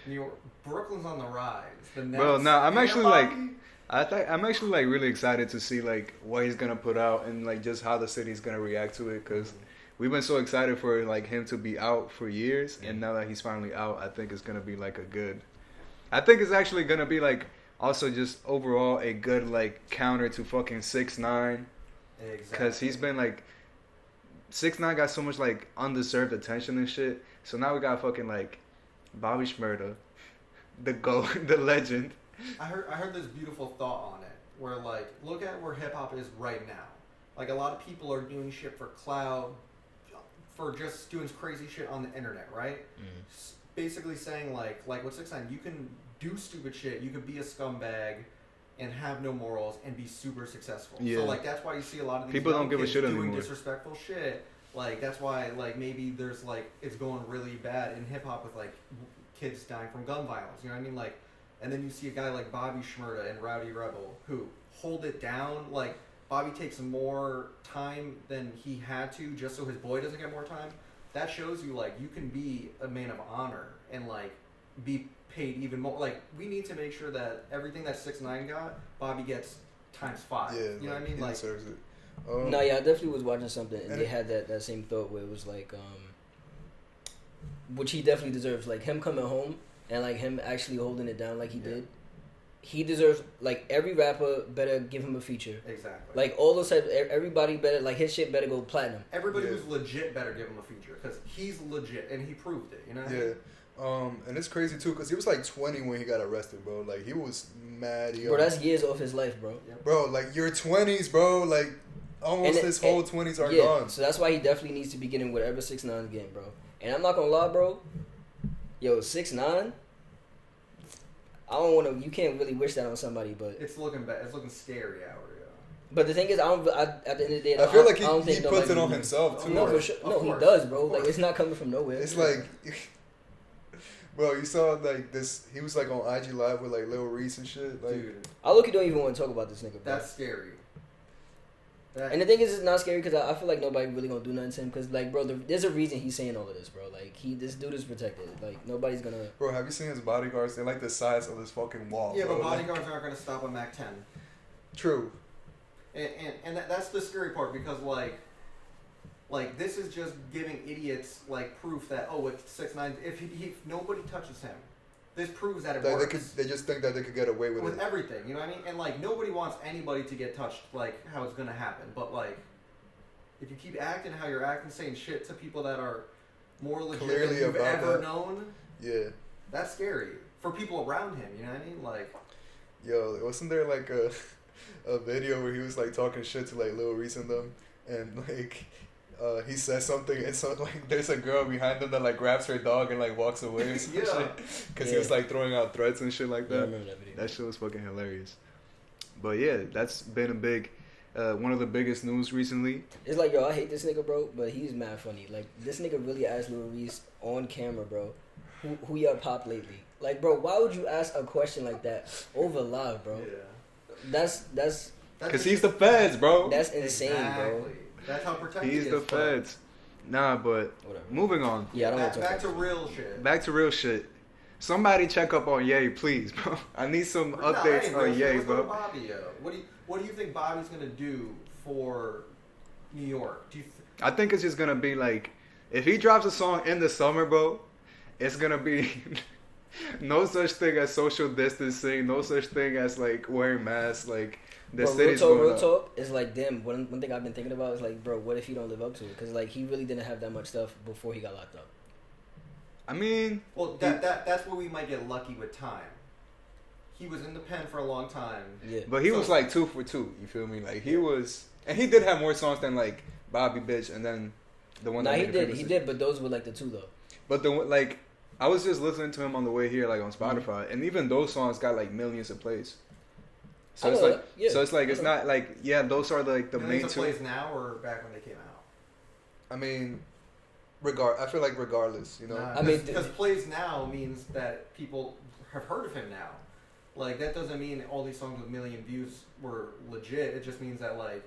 New York, Brooklyn's on the rise. The Nets, Bro, no, I'm and actually like, Bobby. I'm actually like really excited to see like what he's gonna put out and like just how the city's gonna react to it because we've been so excited for like him to be out for years and now that he's finally out, I think it's gonna be like I think it's actually gonna be like also just overall a good like counter to fucking 6ix9ine because he's been like 6ix9ine got so much like undeserved attention and shit. So now we got fucking like Bobby Shmurda, the GOAT, the legend. I heard this beautiful thought on it where like look at where hip hop is right now. Like a lot of people are doing shit for clout, for just doing crazy shit on the internet, right? Basically saying like what 6ix9ine, you can do stupid shit, you could be a scumbag and have no morals and be super successful. Yeah. So like that's why you see a lot of these People young don't give a kids shit doing anymore. disrespectful shit. Like that's why like maybe there's like it's going really bad in hip hop with like kids dying from gun violence. You know what I mean? Like, and then you see a guy like Bobby Shmurda and Rowdy Rebel who hold it down. Like Bobby takes more time than he had to just so his boy doesn't get more time. That shows you like you can be a man of honor and like be paid even more. Like we need to make sure that everything that 6ix9ine got, Bobby gets times 5. Yeah, you know what I mean? He Like deserves it. No, yeah, I definitely was watching something, and they had that same thought where it was like, which he definitely deserves, like him coming home and like him actually holding it down like he did. He deserves, like every rapper better give him a feature. exactly. Like all those types, everybody better, like his shit better go platinum. Everybody who's legit better give him a feature because he's legit and he proved it. You know? What I mean? Yeah. And it's crazy too because he was like 20 when he got arrested, bro. Like he was mad. Bro, that's years off his life, bro. Bro, like your 20s, bro. Like almost his whole 20s are gone. So that's why he definitely needs to be getting whatever 6ix9ine's getting, bro. And I'm not gonna lie, bro. Yo, 6ix9ine. I don't want to. You can't really wish that on somebody, but It's looking bad. It's looking scary out here. But the thing is, at the end of the day, I feel like I don't he think puts it nobody- on himself too. No, for Like, sure. Of No, he course. does, bro. Of Like course. it's not coming from nowhere. It's like, bro, you saw like this. He was like on IG Live with like Lil Reese and shit. Like, Dude, I look, you don't even want to talk about this nigga, bro. that's scary. And the thing is, it's not scary because I feel like nobody really gonna do nothing to him. Because like, bro, there's a reason he's saying all of this, bro. Like this dude is protected. Like nobody's gonna. bro, have you seen his bodyguards? They're like the size of this fucking wall. Yeah, bro. but Like, bodyguards aren't going to stop a Mac 10. true. And that's the scary part because like Like, this is just giving idiots, like, proof that, oh, it's 6ix9ine. If nobody touches him, this proves that it works. They just think that they could get away with it. Everything, you know what I mean? And, like, nobody wants anybody to get touched, like, how it's going to happen. But, like, if you keep acting how you're acting, saying shit to people that are more legit Clearly than you've ever that. known, Yeah. that's scary. For people around him, you know what I mean? Like, yo, wasn't there, like, a video where he was, like, talking shit to, like, Lil Reese and them? And, like, he says something, and so, like, there's a girl behind him that, like, grabs her dog and, like, walks away or some shit. Because he was, like, throwing out threats and shit like that. Yeah, I remember that video. That shit was fucking hilarious. But, yeah, that's been a big... one of the biggest news recently. It's like, yo, I hate this nigga, bro, but he's mad funny. Like, this nigga really asked Lil Reese on camera, bro, who y'all popped lately? Like, bro, why would you ask a question like that over live, bro? yeah. That's Because he's the feds, bro. That's insane, bro. That's how protected He's the feds. Nah, but whatever. moving on. Yeah, I don't want to talk back to about real shit. Back to real shit. Somebody check up on Ye, please, bro. I need some updates on Ye, bro. Bobby, what do you think Bobby's gonna do for New York? I think it's just gonna be like, if he drops a song in the summer, bro, it's gonna be no such thing as social distancing, no such thing as like wearing masks, like the city's going real up. talk is like, damn, one thing I've been thinking about is like, bro, what if he don't live up to it? Because like, he really didn't have that much stuff before he got locked up. I mean, well, that's where we might get lucky with time. He was in the pen for a long time. Yeah, but he was like 2 for 2. You feel me? Like he was, and he did have more songs than like Bobby Bitch, and then the one. Nah, he did, but those were like the two though. But like, I was just listening to him on the way here, like on Spotify, and even those songs got like millions of plays. So it's like, it's not like, yeah, those are like the main two. Plays now or back when they came out? I mean, I feel like regardless, you know. I mean, because plays now means that people have heard of him now. Like, that doesn't mean all these songs with 1 million views were legit. It just means that, like,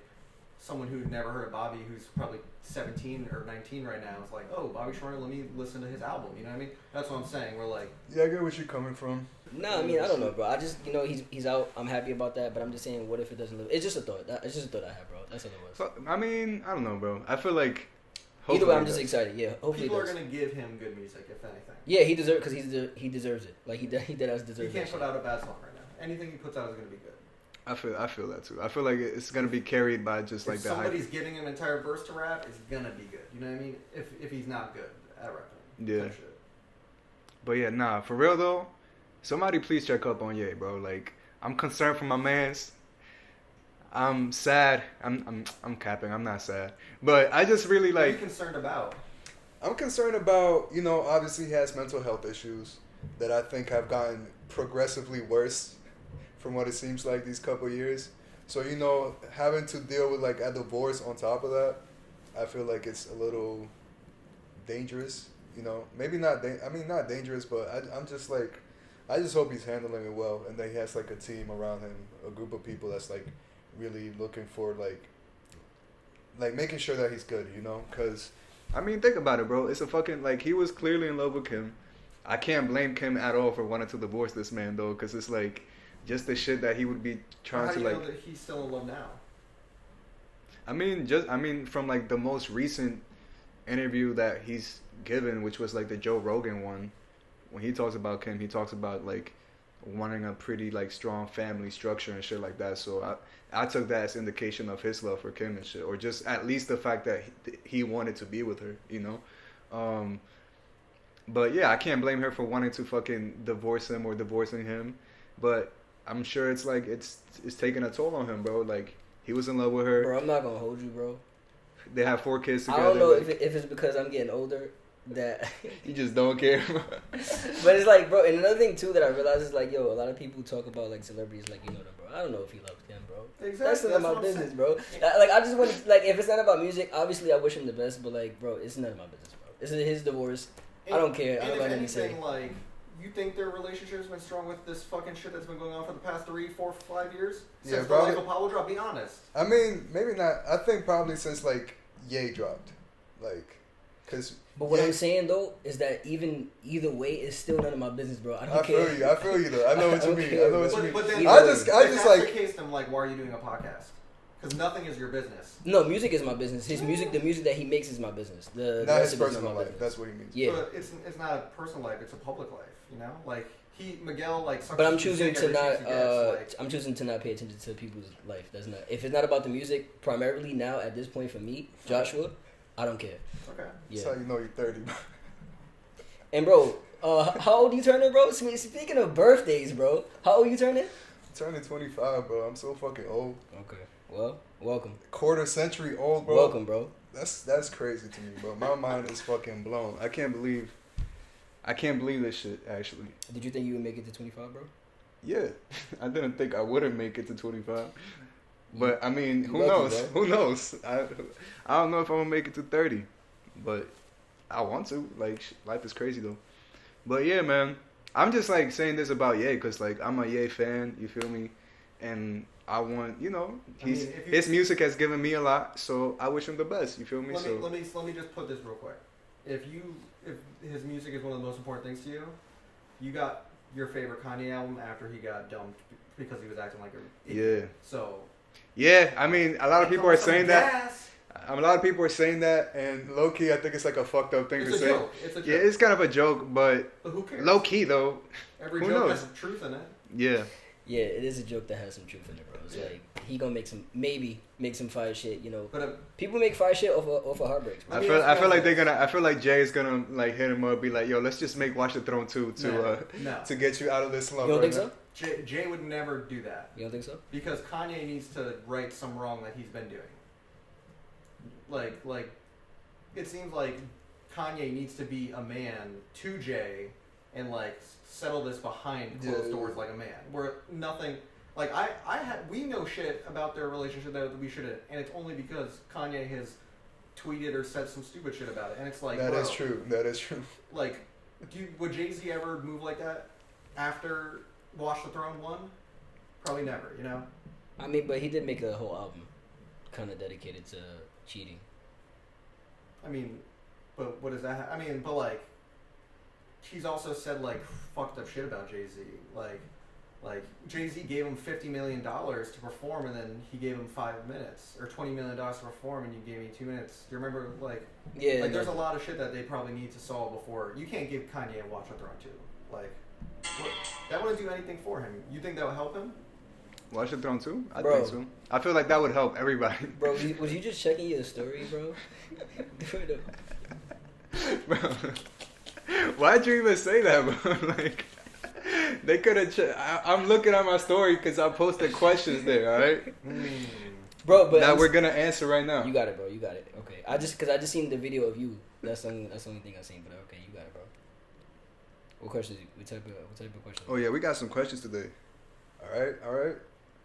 someone who'd never heard of Bobby, who's probably 17 or 19 right now, is like, oh, Bobby Shmurda, let me listen to his album. You know what I mean? That's what I'm saying. We're like... Yeah, I get where you're coming from. Nah, I mean, I don't know, bro. I just, you know, he's out. I'm happy about that, but I'm just saying, what if it doesn't live? It's just a thought. It's just a thought I have, bro. That's all it was. So, I mean, I don't know, bro. I feel like... Either way, I'm just excited. Yeah, hopefully people are gonna give him good music, if anything. Yeah, he deserves because he deserves it. Like he did us deserve. He can't put out a bad song right now. Anything he puts out is gonna be good. I feel that too. I feel like it's gonna be carried by just like that. Somebody's giving him an entire verse to rap, it's gonna be good. You know what I mean? If he's not good at rapping. Yeah. But yeah, nah. For real though, somebody please check up on Ye, bro. Like, I'm concerned for my mans. I'm sad. I'm capping. I'm not sad, but I just really like. What are you concerned about? I'm concerned about, you know, obviously he has mental health issues that I think have gotten progressively worse from what it seems like these couple years. So, you know, having to deal with like a divorce on top of that, I feel like it's a little dangerous, you know. Maybe not, not dangerous, but I'm just like, I just hope he's handling it well and that he has like a team around him, a group of people that's like really looking for like making sure that he's good, you know, because I mean, think about it, bro. It's a fucking, like, he was clearly in love with Kim. I can't blame Kim at all for wanting to divorce this man, though, because it's, like, just the shit that he would be trying to, like... How do you know that he's still in love now? I mean, from, like, the most recent interview that he's given, which was, like, the Joe Rogan one, when he talks about Kim, he talks about, like, wanting a pretty, like, strong family structure and shit like that, so I took that as indication of his love for Kim and shit, or just at least the fact that he wanted to be with her, you know. But yeah, I can't blame her for wanting to fucking divorce him or divorcing him. But I'm sure it's like it's taking a toll on him, bro. Like, he was in love with her. Bro, I'm not gonna hold you, bro. They have 4 kids together. I don't know if it's because I'm getting older that you just don't care. But it's like, bro, and another thing too that I realized is like, yo, a lot of people talk about like celebrities, like, you know them, bro. I don't know if he loves them, bro. Exactly. That's none of my business, bro. Like, I just want to, like, if it's not about music, obviously I wish him the best, but like, bro, it's none of my business, bro. This is his divorce. I don't care. I don't let him say. Like, you think their relationship's been strong with this fucking shit that's been going on for the past 3, 4, 5 years? Since the Life of Pablo drop, be honest. I mean, maybe not. I think probably since like Ye dropped, like, cause. But what I'm saying though is that either way, it's still none of my business, bro. I care. I feel you though. I know what you mean. I know what you mean. But then, I just like. Case them like, why are you doing a podcast? Because nothing is your business. No, music is my business. His music, the music that he makes is my business. The not his rest of it's personal my life. business. That's what he means. Yeah. But it's not a personal life. It's a public life. You know, like Miguel like. But I'm sucks choosing dick to every not. chance he gets, like, I'm choosing to not pay attention to people's life. That's not. If it's not about the music, primarily now at this point for me, Joshua, I don't care. Okay. Yeah. That's how you know you're 30. And bro, how old you turning, bro? Speaking of birthdays, bro, how old you turning? Turning 25, bro. I'm so fucking old. Okay. Well, welcome. Quarter century old, bro. Welcome, bro. That's crazy to me, bro. My mind is fucking blown. I can't believe this shit, actually. Did you think you would make it to 25, bro? Yeah. I didn't think I wouldn't make it to 25. But, I mean, who lucky, knows? bro. Who knows? I don't know if I'm going to make it to 30. But I want to. Like, life is crazy, though. But, yeah, man. I'm just, like, saying this about Ye because, like, I'm a Ye fan. You feel me? And I want, you know, his music has given me a lot, so I wish him the best. You feel me? Let me just put this real quick. If his music is one of the most important things to you, you got your favorite Kanye album after he got dumped because he was acting like a idiot. Yeah. So. Yeah, I mean, a lot of people are saying that. Gas. A lot of people are saying that, and low key, I think it's like a fucked up thing to say. Joke. It's a joke. Yeah, it's kind of a joke, but who cares? low key though. Every who joke knows? has truth in it. Yeah. Yeah, it is a joke that has some truth in it, bro. It's like he gonna make some fire shit, you know. But people make fire shit off of heartbreaks, bro. I feel like they're gonna. I feel like Jay is gonna like hit him up, be like, "Yo, let's just make Watch the Throne 2 to get you out of this slump." You don't right think now. so? Jay would never do that. You don't think so? Because Kanye needs to right some wrong that he's been doing. Like, it seems like Kanye needs to be a man to Jay and like settle this behind closed doors like a man. Where nothing, like we know shit about their relationship that we shouldn't, and it's only because Kanye has tweeted or said some stupid shit about it, and it's like That is true. Like, would Jay-Z ever move like that after Watch the Throne 1? Probably never, you know? I mean, but he did make a whole album kind of dedicated to cheating. I mean, but what does that I mean, but like, he's also said like fucked up shit about Jay-Z. Like Jay-Z gave him $50 million to perform, and then he gave him 5 minutes, or $20 million to perform, and you gave me 2 minutes. Do you remember, like, yeah, like there's a lot of shit that they probably need to solve before. You can't give Kanye a Watch the Throne 2. Like, that wouldn't do anything for him. You think that would help him? Watch the Throne 2? I Bro. think so. I feel like that would help everybody. Bro, was you just checking your story, bro? Bro, why'd you even say that, bro? Like, they could have. I'm looking at my story because I posted questions there. All right, bro. But that we're gonna answer right now. You got it, bro. You got it. Okay. I just seen the video of you. That's the only thing I seen. But okay, you got it, bro. What questions? What type of questions? Oh yeah, we got some questions today. All right.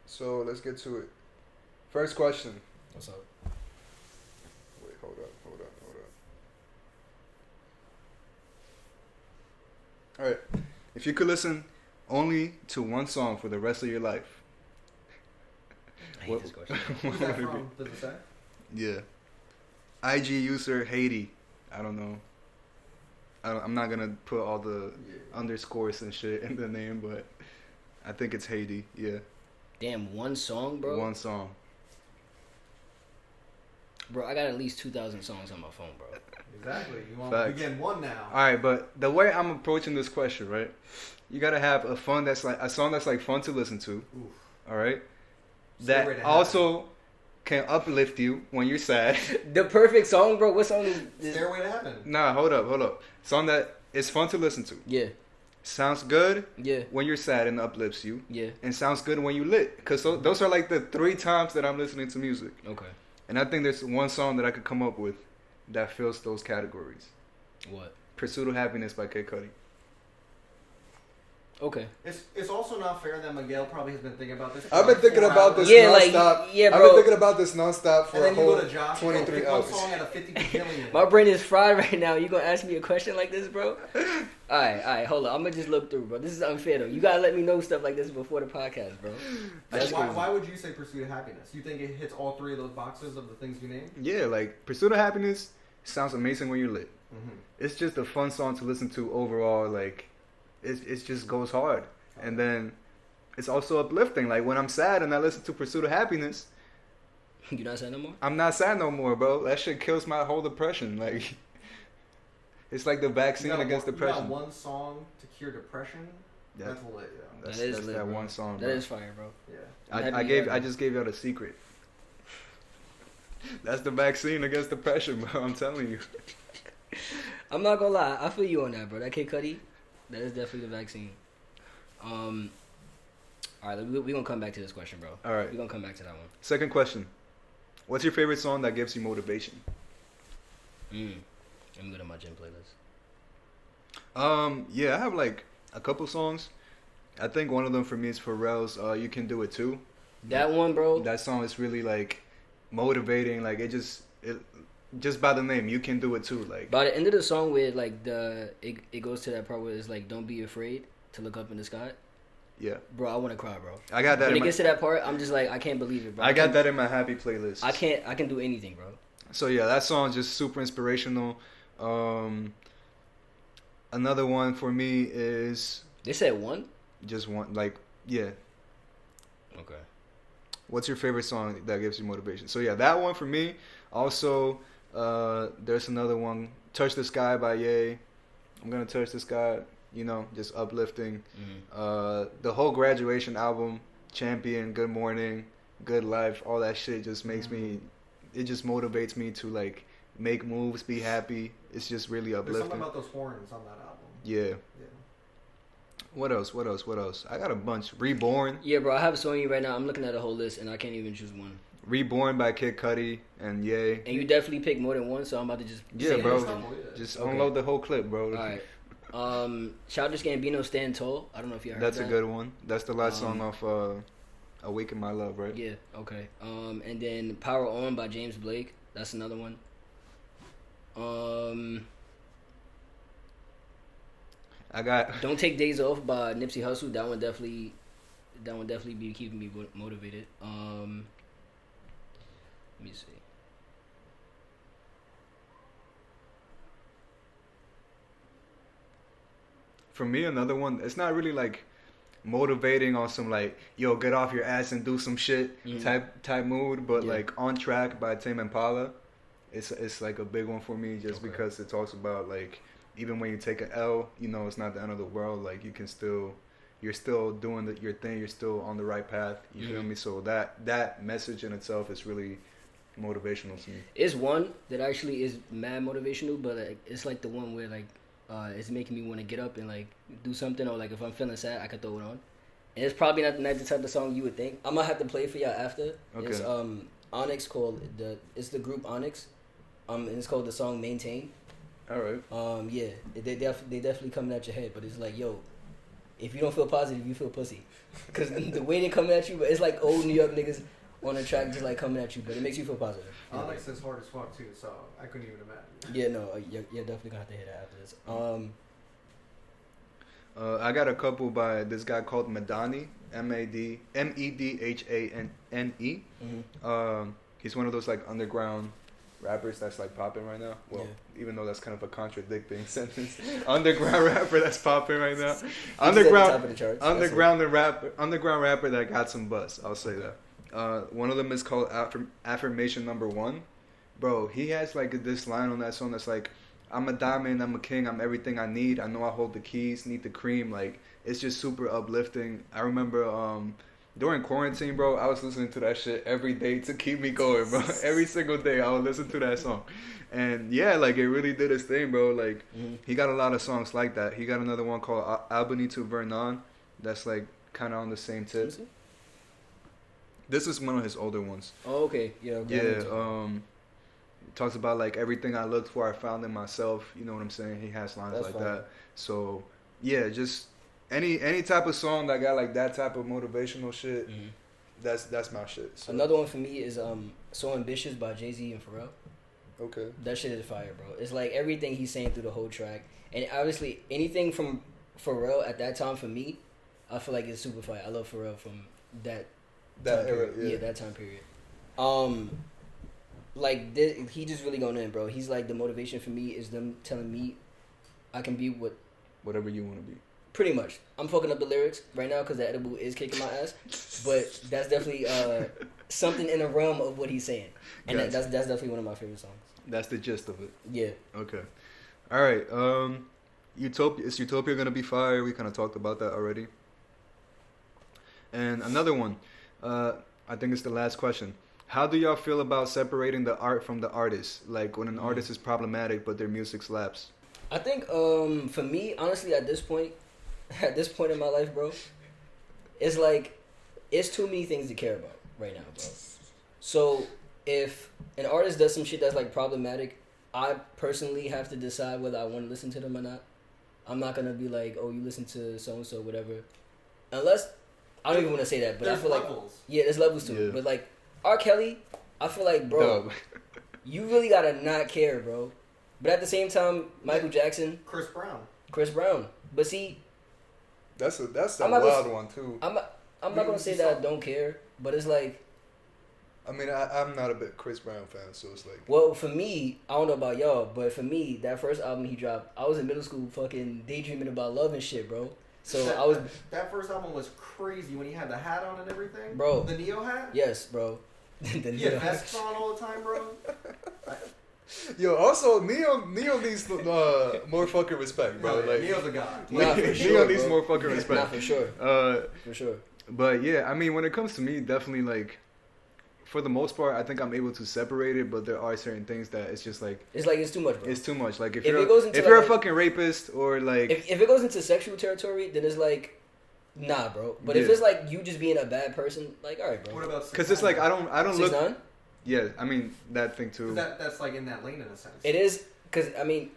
So let's get to it. First question. What's up? Wait, hold up. All right. If you could listen only to one song for the rest of your life, I hate this question. Who's that from? Does it say? Yeah. IG user Haiti. I don't know. I'm not gonna put all the underscores and shit in the name, but I think it's Haiti. Yeah. Damn, one song, bro. One song. Bro, I got at least 2,000 songs on my phone, bro. Exactly. You want Facts. to begin one now. All right, but the way I'm approaching this question, right? You gotta have a song that's like fun to listen to. Oof. All right. Stairway That to also can uplift you when you're sad. The perfect song, bro. What song is? Stairway to Heaven. Nah, hold up. Song that is fun to listen to. Yeah. Sounds good. Yeah. When you're sad and uplifts you. Yeah. And sounds good when you lit. Because those are like the 3 times that I'm listening to music. Okay. And I think there's one song that I could come up with that fills those categories. What? Pursuit of Happiness by Kid Cudi. Okay. It's also not fair that Miguel probably has been thinking about this. I've been thinking about this nonstop. nonstop. Bro. I've been thinking about this nonstop for and then a whole you go to Josh, 23 one hours. song out of 50 bajillion. My brain is fried right now. You gonna ask me a question like this, bro? Alright, hold on. I'm gonna just look through, bro. This is unfair, though. You gotta let me know stuff like this before the podcast, bro. That's why would you say Pursuit of Happiness? You think it hits all 3 of those boxes of the things you named? Yeah, like Pursuit of Happiness sounds amazing when you're lit. Mm-hmm. It's just a fun song to listen to overall. Like, it just goes hard. And then it's also uplifting. Like, when I'm sad and I listen to Pursuit of Happiness, You not sad no more? I'm not sad no more, bro. That shit kills my whole depression. Like, it's like the vaccine against depression. You got one song to cure depression. That's lit, yeah. That is lit, that bro. one song. That bro. is fire, bro. Yeah. I just gave y'all the secret. That's the vaccine against depression, bro. I'm telling you. I'm not gonna lie, I feel you on that, bro. That Kid Cudi, that is definitely the vaccine. All right, we gonna come back to this question, bro. All right, we gonna come back to that one. Second question: what's your favorite song that gives you motivation? Let me go to my gym playlist. Yeah, I have like a couple songs. I think one of them for me is Pharrell's "You Can Do It Too." That one, bro. That song is really like motivating. Like it just by the name, you can do it too. Like by the end of the song, where like it goes to that part where it's like, don't be afraid to look up in the sky. Yeah, bro, I want to cry, bro. I got that. When it gets to that part, I'm just like, I can't believe it, bro. I got that in my happy playlist. I can do anything, bro. So yeah, that song is just super inspirational. Another one for me is. They said one. Just one, like yeah. Okay. What's your favorite song that gives you motivation? So yeah, that one for me. Also, there's another one, "Touch the Sky" by Ye. I'm gonna touch the sky. You know, just uplifting. The whole Graduation album, "Champion," "Good Morning," "Good Life," all that shit just makes me. It just motivates me to like make moves, be happy. It's just really uplifting. There's something about those horns on that album. Yeah. What else? I got a bunch. "Reborn." Yeah, bro, I have so many right now. I'm looking at a whole list and I can't even choose one. "Reborn" by Kid Cudi and Ye. And you definitely picked more than one, so I'm about to just say bro. everything. Just unload the whole clip, bro. All right. Childish Gambino, "Stand Tall." I don't know if you heard That's that. a good one. That's the last song off "Awaken My Love," right? Yeah. Okay. And then "Power On" by James Blake. That's another one. I got "Don't Take Days Off" by Nipsey Hussle. That one definitely be keeping me motivated. Let me see. For me, another one. It's not really like motivating on some like yo get off your ass and do some shit type mood, but like "On Track" by Tame Impala. It's like a big one for me just because it talks about like even when you take an L, you know it's not the end of the world. Like you're still doing your thing. You're still on the right path. You feel me? So that message in itself is really motivational to me. It's one that actually is mad motivational, but like, it's like the one where like it's making me want to get up and like do something, or like if I'm feeling sad, I can throw it on. And it's probably not the type of song you would think. I'm gonna have to play it for y'all after. Okay. It's Onyx it's the group Onyx. And it's called the song "Maintain." All right. Yeah, they definitely coming at your head, but it's like, yo, if you don't feel positive, you feel pussy. Because the way they coming at you, but it's like old New York niggas on the track just like coming at you, but it makes you feel positive. Onyx is hard as fuck too, so I couldn't even imagine. Yeah, no, you're definitely gonna have to hear that after this. I got a couple by this guy called Madani, Medhane. He's one of those like underground rappers that's like popping right now. Well, even though that's kind of a contradicting sentence. Underground rapper that's popping right now. Underground rapper that got some buzz. I'll say that. One of them is called Affirmation Number 1. Bro, he has like this line on that song that's like, "I'm a diamond, I'm a king, I'm everything I need. I know I hold the keys, need the cream." Like, it's just super uplifting. I remember during quarantine, bro, I was listening to that shit every day to keep me going, bro. Every single day I would listen to that song. And yeah, like it really did its thing, bro. Like he got a lot of songs like that. He got another one called Albany to Vernon. That's like kind of on the same tip. This is one of his older ones. Oh, okay. Yeah. Talks about like everything I looked for, I found in myself. You know what I'm saying? He has lines like that. So yeah, just any type of song that got like that type of motivational shit. That's my shit. So. Another one for me is "So Ambitious" by Jay-Z and Pharrell. Okay. That shit is fire, bro. It's like everything he's saying through the whole track, and obviously anything from Pharrell at that time for me, I feel like it's super fire. I love Pharrell from that era. Yeah, that time period. Like this, he just really going in, bro. He's like, the motivation for me is them telling me I can be whatever you want to be. Pretty much. I'm fucking up the lyrics right now because the edible is kicking my ass. But that's definitely something in the realm of what he's saying. And that's definitely one of my favorite songs. That's the gist of it. Yeah. Okay. All right. Utopia. Is Utopia gonna be fire? We kind of talked about that already. And another one. I think it's the last question. How do y'all feel about separating the art from the artist? Like when an artist is problematic but their music slaps. I think for me, honestly, at this point in my life, bro, it's like it's too many things to care about right now, bro. So if an artist does some shit that's like problematic, I personally have to decide whether I want to listen to them or not. I'm not gonna be like, oh, you listen to so and so, whatever. Unless I don't even want to say that, but I feel levels. Like there's levels to it. But like R. Kelly, I feel like, bro, you really gotta not care, bro. But at the same time, Michael Jackson, Chris Brown. But see, that's a wild one too. I'm not gonna say that I don't care, but it's like. I mean, I'm not a big Chris Brown fan, so it's like. Well, for me, I don't know about y'all, but for me, that first album he dropped, I was in middle school, fucking daydreaming about love and shit, bro. So that first album was crazy when he had the hat on and everything, bro. The Neo hat. Yes, bro. Yeah, vests on all the time, bro. Yo, also Neo needs more fucking respect, bro. No, like Neo's a god. Nah, for sure, Neo needs bro. more fucking respect. Nah, for sure. For sure. But yeah, I mean, when it comes to me, definitely like, for the most part, I think I'm able to separate it. But there are certain things that it's just like it's too much, bro. It's too much. Like if you're you're a fucking rapist or like if it goes into sexual territory, then it's like. Nah, bro. But if it's like you just being a bad person, like, all right, bro. What about? Because it's like I don't 6ix9ine? Yeah, I mean that thing too. That's like in that lane in a sense. It is because I mean,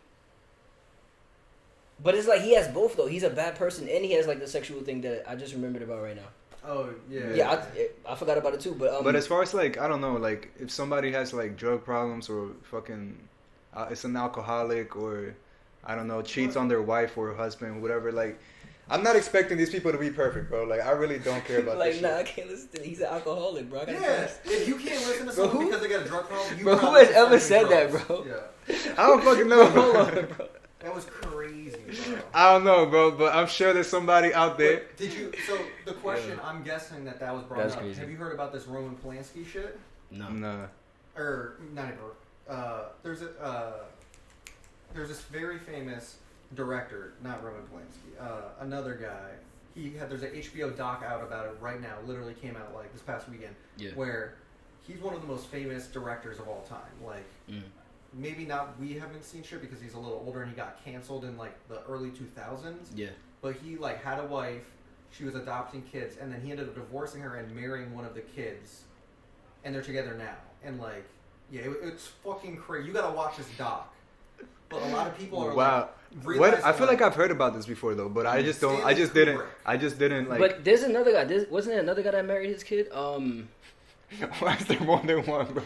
but it's like he has both though. He's a bad person and he has like the sexual thing that I just remembered about right now. Oh yeah. Yeah, I forgot about it too. But as far as like I don't know, like if somebody has like drug problems or fucking, it's an alcoholic or I don't know, cheats on their wife or husband, whatever, like. I'm not expecting these people to be perfect, bro. Like, I really don't care about like, this nah, shit. I can't listen to He's an alcoholic, bro. If you can't listen to someone because they got a drug problem, bro, who has ever said that, bro? Yeah. I don't fucking know. Hold on, bro. That was crazy, bro. I don't know, bro, but I'm sure there's somebody out there. Wait, so the question, I'm guessing that was brought up. Crazy. Have you heard about this Roman Polanski shit? No. Nah. Or, not even, there's this very famous director, not Roman Polanski, another guy. There's an HBO doc out about it right now. Literally came out like this past weekend. Yeah. Where he's one of the most famous directors of all time. Like, maybe not. We haven't seen shit because he's a little older and he got canceled in like the early 2000s. Yeah. But he like had a wife. She was adopting kids, and then he ended up divorcing her and marrying one of the kids, and they're together now. And like, yeah, it's fucking crazy. You gotta watch this doc. But a lot of people are like, I feel like I've heard about this before though, but I just don't. I just didn't like. But there's another guy. Wasn't there another guy that married his kid? Why is there more than one, bro?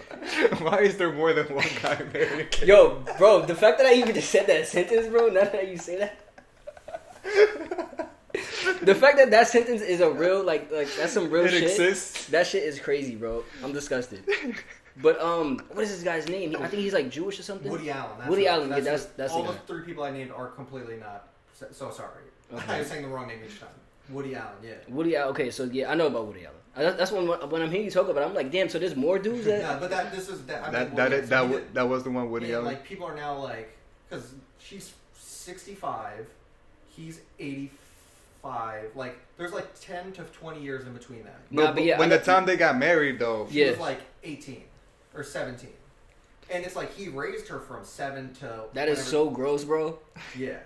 Why is there more than one guy married a kid? Yo, bro, the fact that I even just said that sentence, bro. Now that you say that, the fact that sentence is a real like that's some real shit. It exists. That shit is crazy, bro. I'm disgusted. But what is this guy's name? I think he's like Jewish or something. Woody Allen. That's all the three people I named are completely not. So sorry. Okay. I was saying the wrong name each time. Woody Allen. Yeah. Woody Allen. Okay, so yeah, I know about Woody Allen. That's when I'm hearing you talk about it, I'm like, damn. So there's more dudes that. Yeah, but that was the one Woody Allen. Like people are now like, because she's 65, he's 85. Like there's like 10 to 20 years in between them. No, but yeah, when the time they got married though, she was like 18. Or 17. And it's like he raised her from 7 to... That is so gross, bro. Yeah.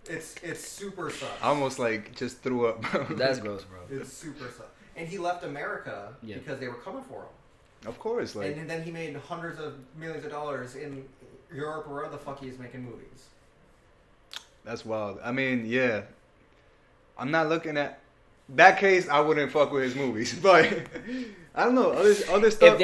It's super sus. I almost like just threw up. That's gross, bro. It's super sus. And he left America because they were coming for him. Of course. Like. And then he made hundreds of millions of dollars in Europe or wherever the fuck he's making movies. That's wild. I mean, yeah. I'm not looking at... That case, I wouldn't fuck with his movies. But... I don't know. Other stuff...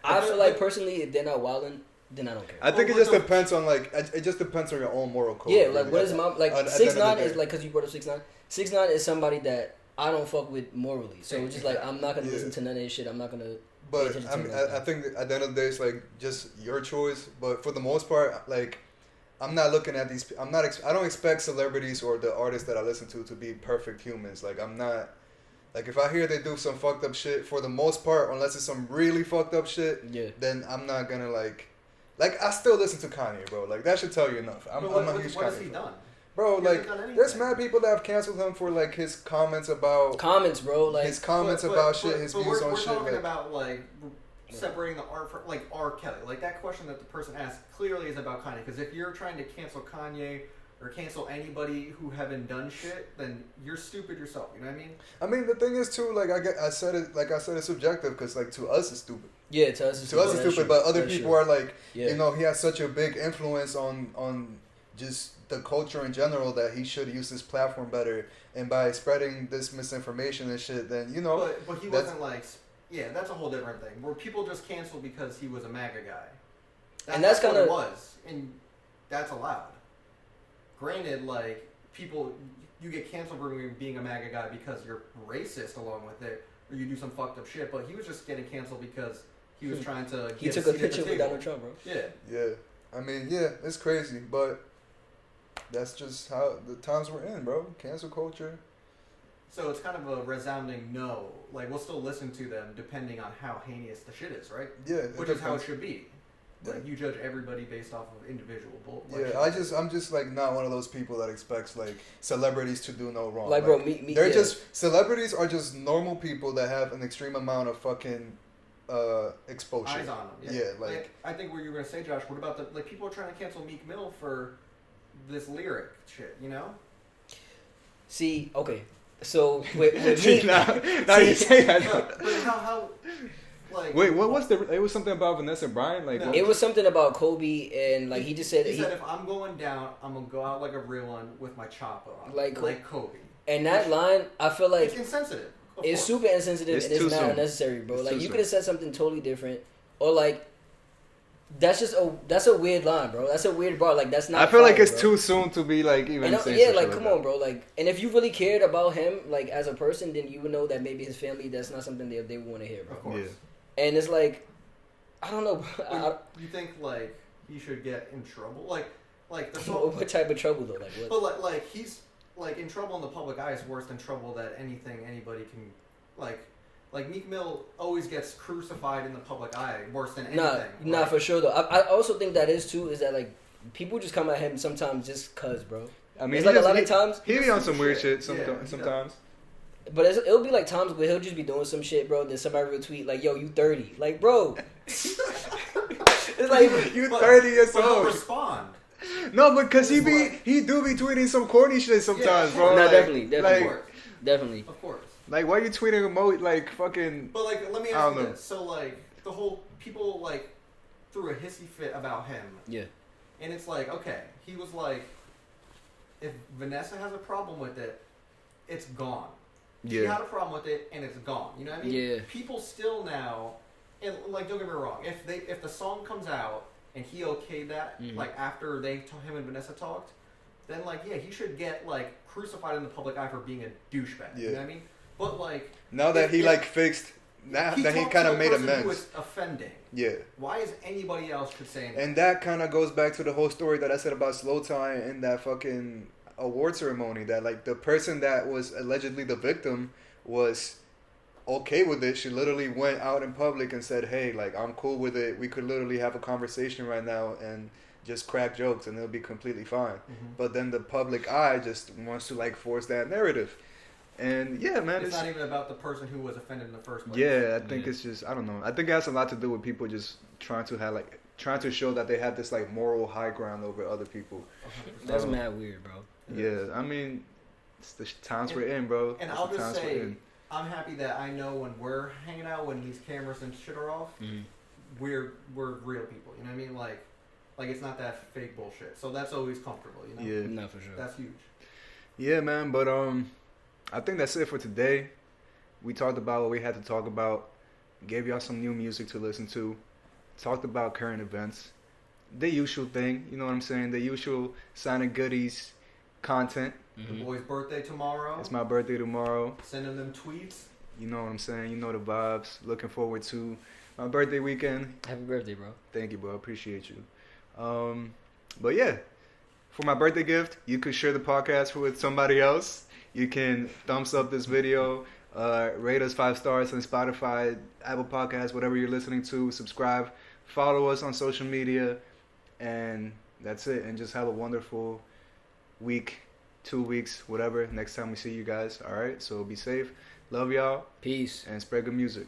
I feel like personally, if they're not wilding, then I don't care. I think it just depends on like it just depends on your own moral code. Yeah, like what is my like 6ix9ine is like because you brought up 6ix9ine. 6ix9ine is somebody that I don't fuck with morally. So it's just like I'm not gonna listen to none of this shit. I'm not gonna. But I think at the end of the day, it's like just your choice. But for the most part, like I'm not looking at these. I don't expect celebrities or the artists that I listen to be perfect humans. Like I'm not. Like if I hear they do some fucked up shit, for the most part, unless it's some really fucked up shit, then I'm not gonna like I still listen to Kanye, bro. Like that should tell you enough. I'm a huge Kanye. What has he done? Bro, like, there's mad people that have canceled him for, like, his comments about... bro. Like, his comments about shit, his views on we're shit. We're talking like, about, like, separating the art from, like, R. Kelly. Like, that question that the person asked clearly is about Kanye. Because if you're trying to cancel Kanye or cancel anybody who haven't done shit, then you're stupid yourself. You know what I mean? I mean, the thing is, too, like, I said it's subjective because, like, to us, it's stupid. Yeah, to us, it's stupid. But other people are, like, yeah. you know, he has such a big influence on just... the culture in general that he should use this platform better, and by spreading this misinformation and shit, then you know. But he wasn't like, yeah, that's a whole different thing. Where people just cancel because he was a MAGA guy, and that's what it was, and that's allowed. Granted, like people, you get canceled for being a MAGA guy because you're racist along with it, or you do some fucked up shit. But he was just getting canceled because he was trying to. He took a picture with Donald Trump, bro. Yeah. Yeah, I mean, yeah, it's crazy, but. That's just how the times we're in, bro. Cancel culture. So it's kind of a resounding no. Like, we'll still listen to them depending on how heinous the shit is, right? Yeah. Which is how it should be. Like, you judge everybody based off of individual bull. Yeah, I'm just like not one of those people that expects like celebrities to do no wrong. Like, bro, they're just celebrities are just normal people that have an extreme amount of fucking exposure. Eyes on them. Yeah, like I think what you were gonna say, Josh. What about the people are trying to cancel Meek Mill for this lyric shit, you know? See, okay, so with me, now you say that. But how like? Wait, what was the? It was something about Vanessa and Brian, like. No. It was something about Kobe, and like he just said. He said, if I'm going down, I'm gonna go out like a real one with my chopper on, like Kobe. And that line, I feel like it's insensitive. It's super insensitive, and it's not unnecessary, bro. Like you could have said something totally different, or like. That's a weird line, bro. That's a weird bar. Like that's not. I feel like it's bro. too soon to be like even. Yeah, like come on, bro. Like, and if you really cared about him, like as a person, then you would know that maybe his family. That's not something they would want to hear, bro. Of course. Yeah. And it's like, I don't know. You think like he should get in trouble? Like the what type of trouble though? Like what? But like he's like in trouble in the public eye is worse than trouble that anybody can like. Like, Meek Mill always gets crucified in the public eye worse than anything. Nah, for sure, though. I also think that is, too, is that, like, people just come at him sometimes just cuz, bro. I mean, it's like a lot of times... He be on some weird shit sometimes. Yeah. But it'll be, like, times where he'll just be doing some shit, bro, then somebody will tweet, like, yo, you 30. Like, bro. It's like... You 30 years old. He'll respond. No, because he do be tweeting some corny shit sometimes, bro. No, like, definitely. Of course. Like, why are you tweeting emoji, like, fucking... But, like, let me ask you this. So, like, the whole... People, like, threw a hissy fit about him. Yeah. And it's like, okay, he was like, if Vanessa has a problem with it, it's gone. Yeah. She had a problem with it, and it's gone. You know what I mean? Yeah. People still now... And, like, don't get me wrong. If the song comes out, and he okayed that, like, after him and Vanessa talked, then, like, yeah, he should get, like, crucified in the public eye for being a douchebag. Yeah. You know what I mean? But like now that he fixed, now that he kind of made amends. Who was offending. Yeah. Why is anybody else should say anything? And that kind of goes back to the whole story that I said about slowthai in that fucking award ceremony. That like the person that was allegedly the victim was okay with it. She literally went out in public and said, "Hey, like I'm cool with it. We could literally have a conversation right now and just crack jokes and it'll be completely fine." Mm-hmm. But then the public eye just wants to like force that narrative. And yeah, man, it's not even about the person who was offended in the first place. Yeah, I think it's just I don't know. I think it has a lot to do with people just trying to show that they had this like moral high ground over other people. That's mad weird, bro. Yeah, I mean, it's the times we're in, bro. And I'll just say, I'm happy that I know when we're hanging out, when these cameras and shit are off, we're real people. You know what I mean? Like it's not that fake bullshit. So that's always comfortable. You know? Yeah, no, for sure. That's huge. Yeah, man. But I think that's it for today. We talked about what we had to talk about. Gave y'all some new music to listen to. Talked about current events. The usual thing, you know what I'm saying? The usual signing goodies content. The boy's birthday tomorrow. It's my birthday tomorrow. Sending them tweets. You know what I'm saying? You know the vibes. Looking forward to my birthday weekend. Happy birthday, bro. Thank you, bro. Appreciate you. But yeah, For my birthday gift, you could share the podcast with somebody else. You can thumbs up this video, rate us 5 stars on Spotify, Apple Podcasts, whatever you're listening to. Subscribe, follow us on social media, and that's it. And just have a wonderful week, 2 weeks, whatever. Next time we see you guys. All right. So be safe. Love y'all. Peace. And spread good music.